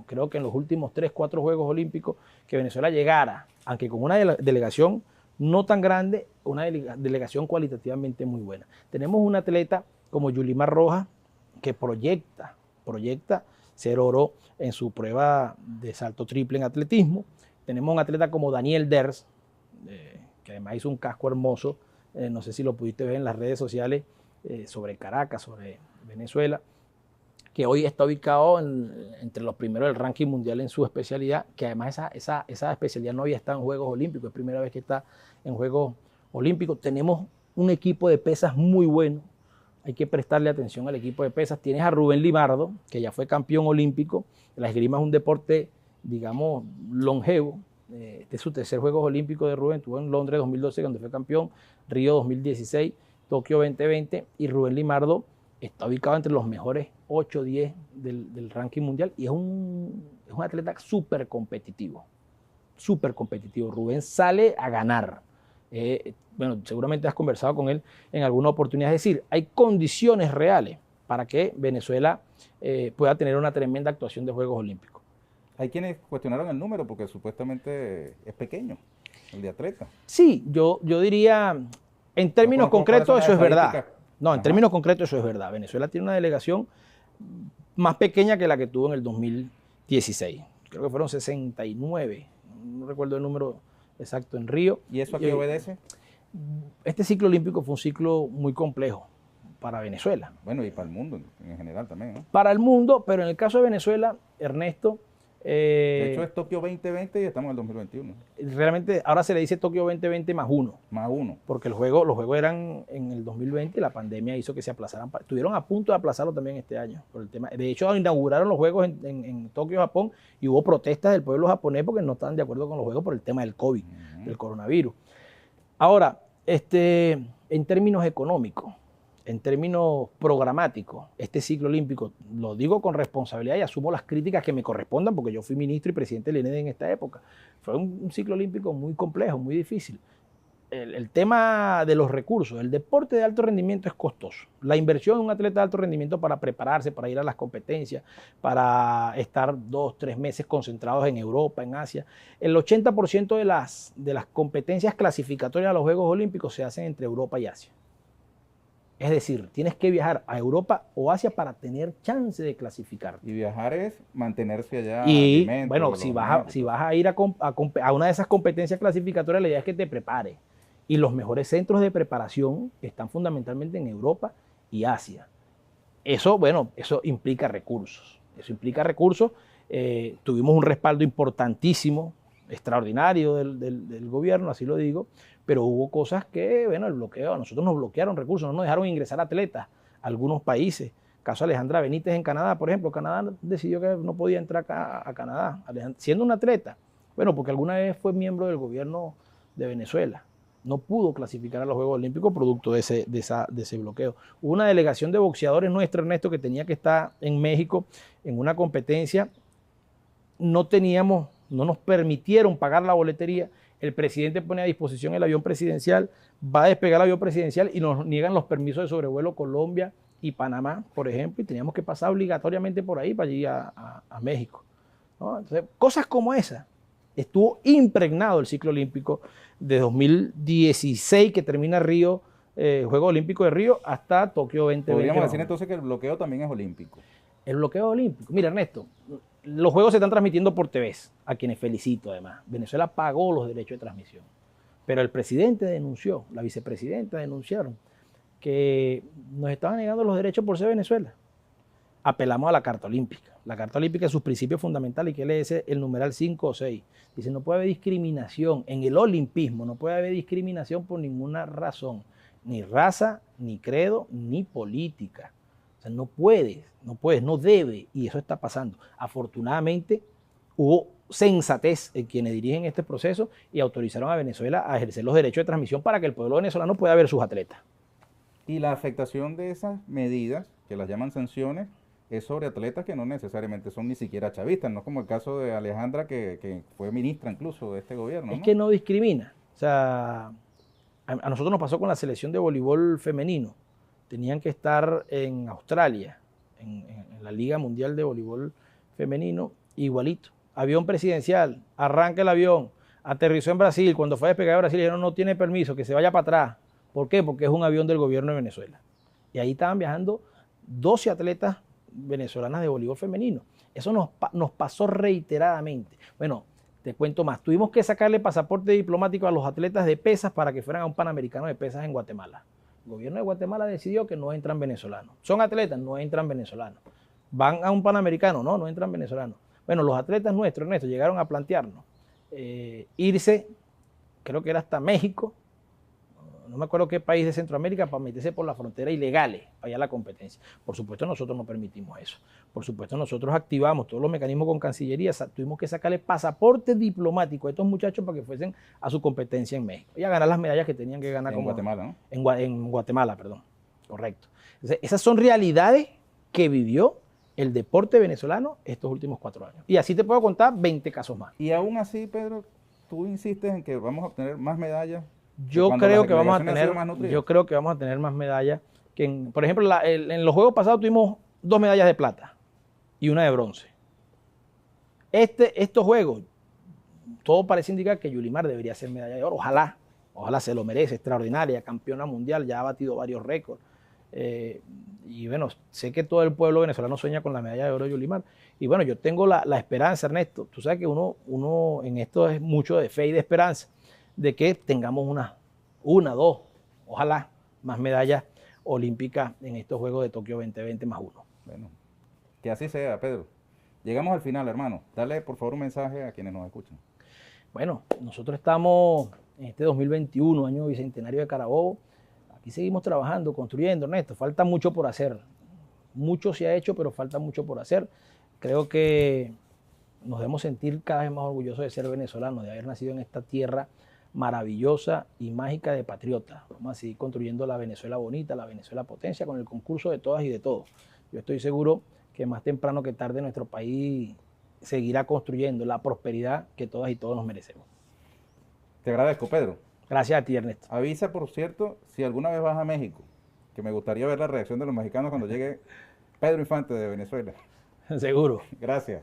Creo que en los últimos 3, 4 Juegos Olímpicos que Venezuela llegara, aunque con una delegación no tan grande, una delegación cualitativamente muy buena. Tenemos un atleta como Yulimar Rojas que proyecta ser oro en su prueba de salto triple en atletismo. Tenemos un atleta como Daniel Ders, que además hizo un casco hermoso, no sé si lo pudiste ver en las redes sociales, sobre Caracas, sobre Venezuela, que hoy está ubicado entre los primeros del ranking mundial en su especialidad, que además esa especialidad no había estado en Juegos Olímpicos, es primera vez que está en Juegos Olímpicos. Tenemos un equipo de pesas muy bueno, hay que prestarle atención al equipo de pesas. Tienes a Rubén Limardo, que ya fue campeón olímpico. La esgrima es un deporte, digamos, longevo. Este es su tercer Juegos Olímpicos de Rubén. Estuvo en Londres 2012, donde fue campeón, Río 2016, Tokio 2020, y Rubén Limardo está ubicado entre los mejores 8 o 10 del ranking mundial y es un atleta súper competitivo. Súper competitivo. Rubén sale a ganar. Bueno, seguramente has conversado con él en alguna oportunidad. Es decir, hay condiciones reales para que Venezuela pueda tener una tremenda actuación de Juegos Olímpicos. Hay quienes cuestionaron el número porque supuestamente es pequeño, el de atletas. Sí, yo diría, en términos concretos eso es verdad. No, en términos concretos eso es verdad. Venezuela tiene una delegación más pequeña que la que tuvo en el 2016. Creo que fueron 69, no recuerdo el número exacto, en Río. ¿Y eso a qué obedece? Este ciclo olímpico fue un ciclo muy complejo para Venezuela. Bueno, y para el mundo en general también, ¿no? Para el mundo, pero en el caso de Venezuela, Ernesto... de hecho es Tokio 2020 y estamos en el 2021. Realmente ahora se le dice Tokio 2020 más 1. Más 1. Porque los juegos eran en el 2020 y la pandemia hizo que se aplazaran. Estuvieron a punto de aplazarlo también este año. Por el tema. De hecho, inauguraron los juegos en Tokio, Japón, y hubo protestas del pueblo japonés porque no estaban de acuerdo con los juegos por el tema del COVID, del coronavirus. Ahora, en términos económicos, en términos programáticos, este ciclo olímpico, lo digo con responsabilidad y asumo las críticas que me correspondan porque yo fui ministro y presidente del INED en esta época. Fue un ciclo olímpico muy complejo, muy difícil. El tema de los recursos, el deporte de alto rendimiento es costoso. La inversión de un atleta de alto rendimiento para prepararse, para ir a las competencias, para estar 2, 3 meses concentrados en Europa, en Asia. El 80% de las competencias clasificatorias a los Juegos Olímpicos se hacen entre Europa y Asia. Es decir, tienes que viajar a Europa o Asia para tener chance de clasificar. Y viajar es mantenerse allá. Y bueno, si vas a ir a una de esas competencias clasificatorias, la idea es que te prepares. Y los mejores centros de preparación están fundamentalmente en Europa y Asia. Eso implica recursos. Tuvimos un respaldo importantísimo, extraordinario del gobierno, así lo digo, pero hubo cosas que, el bloqueo, a nosotros nos bloquearon recursos, no nos dejaron ingresar atletas a algunos países. Caso Alejandra Benítez en Canadá, por ejemplo. Canadá decidió que no podía entrar acá a Canadá, siendo un atleta. Bueno, porque alguna vez fue miembro del gobierno de Venezuela. No pudo clasificar a los Juegos Olímpicos producto de ese bloqueo. Hubo una delegación de boxeadores nuestra, Ernesto, que tenía que estar en México en una competencia. No nos permitieron pagar la boletería. El presidente pone a disposición el avión presidencial, va a despegar el avión presidencial y nos niegan los permisos de sobrevuelo Colombia y Panamá, por ejemplo, y teníamos que pasar obligatoriamente por ahí para allí a México, ¿no? Entonces, cosas como esas Estuvo impregnado el ciclo olímpico de 2016, que termina Río, Juegos Olímpicos de Río, hasta Tokio 2020. Podríamos decir entonces que el bloqueo también es olímpico. El bloqueo olímpico. Mira, Ernesto, los Juegos se están transmitiendo por TVs, a quienes felicito además. Venezuela pagó los derechos de transmisión. Pero el presidente denunció, la vicepresidenta denunciaron que nos estaban negando los derechos por ser Venezuela. Apelamos a la Carta Olímpica. La Carta Olímpica es sus principios fundamentales, y que lee el numeral 5 o 6. Dice, no puede haber discriminación en el olimpismo, no puede haber discriminación por ninguna razón, ni raza, ni credo, ni política. O sea, no puedes, no debe, y eso está pasando. Afortunadamente, hubo sensatez en quienes dirigen este proceso y autorizaron a Venezuela a ejercer los derechos de transmisión para que el pueblo venezolano pueda ver sus atletas. Y la afectación de esas medidas, que las llaman sanciones, es sobre atletas que no necesariamente son ni siquiera chavistas, no como el caso de Alejandra, que fue ministra incluso de este gobierno, ¿no? Es que no discrimina. O sea, a nosotros nos pasó con la selección de voleibol femenino. Tenían que estar en Australia, en la Liga Mundial de Voleibol Femenino, igualito. Avión presidencial, arranca el avión, aterrizó en Brasil. Cuando fue a despegar de Brasil, dijeron no tiene permiso, que se vaya para atrás. ¿Por qué? Porque es un avión del gobierno de Venezuela. Y ahí estaban viajando 12 atletas venezolanas de voleibol femenino. Eso nos pasó reiteradamente. Bueno, te cuento más. Tuvimos que sacarle pasaporte diplomático a los atletas de pesas para que fueran a un Panamericano de pesas en Guatemala. El gobierno de Guatemala decidió que no entran venezolanos. Son atletas, no entran venezolanos. Van a un Panamericano, no entran venezolanos. Bueno, los atletas nuestros, Ernesto, llegaron a plantearnos irse, creo que era hasta México, no me acuerdo qué país de Centroamérica, para meterse por la frontera ilegales, para allá la competencia. Por supuesto, nosotros no permitimos eso. Por supuesto, nosotros activamos todos los mecanismos con Cancillería, tuvimos que sacarle pasaporte diplomático a estos muchachos para que fuesen a su competencia en México y a ganar las medallas que tenían que ganar. En Guatemala, ¿no? En Guatemala, perdón. Correcto. Entonces, esas son realidades que vivió el deporte venezolano estos últimos 4 años. Y así te puedo contar 20 casos más. Y aún así, Pedro, tú insistes en que vamos a obtener más medallas. Yo creo que vamos a tener más medallas. Por ejemplo, en los Juegos pasados tuvimos 2 medallas de plata y 1 de bronce. Estos Juegos, todo parece indicar que Yulimar debería ser medalla de oro. Ojalá se lo merece, extraordinaria, campeona mundial, ya ha batido varios récords. Y bueno, sé que todo el pueblo venezolano sueña con la medalla de oro de Yulimar. Y bueno, yo tengo la esperanza, Ernesto. Tú sabes que uno en esto es mucho de fe y de esperanza, de que tengamos una, 2, ojalá, más medallas olímpicas en estos Juegos de Tokio 2020 más 1. Bueno, que así sea, Pedro. Llegamos al final, hermano. Dale, por favor, un mensaje a quienes nos escuchan. Bueno, nosotros estamos en este 2021, año bicentenario de Carabobo. Aquí seguimos trabajando, construyendo, Ernesto. Falta mucho por hacer. Mucho se ha hecho, pero falta mucho por hacer. Creo que nos debemos sentir cada vez más orgullosos de ser venezolanos, de haber nacido en esta tierra maravillosa y mágica de patriotas. Vamos a seguir construyendo la Venezuela bonita, la Venezuela potencia, con el concurso de todas y de todos. Yo estoy seguro que más temprano que tarde nuestro país seguirá construyendo la prosperidad que todas y todos nos merecemos. Te agradezco, Pedro. Gracias a ti, Ernesto. Avisa, por cierto, si alguna vez vas a México, que me gustaría ver la reacción de los mexicanos cuando llegue Pedro Infante de Venezuela. Seguro. Gracias.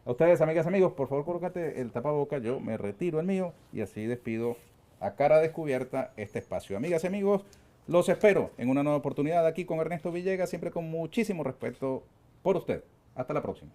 A ustedes, amigas, amigos, por favor, colócate el tapaboca, yo me retiro el mío y así despido a cara descubierta este espacio. Amigas y amigos, los espero en una nueva oportunidad aquí con Ernesto Villegas, siempre con muchísimo respeto por usted. Hasta la próxima.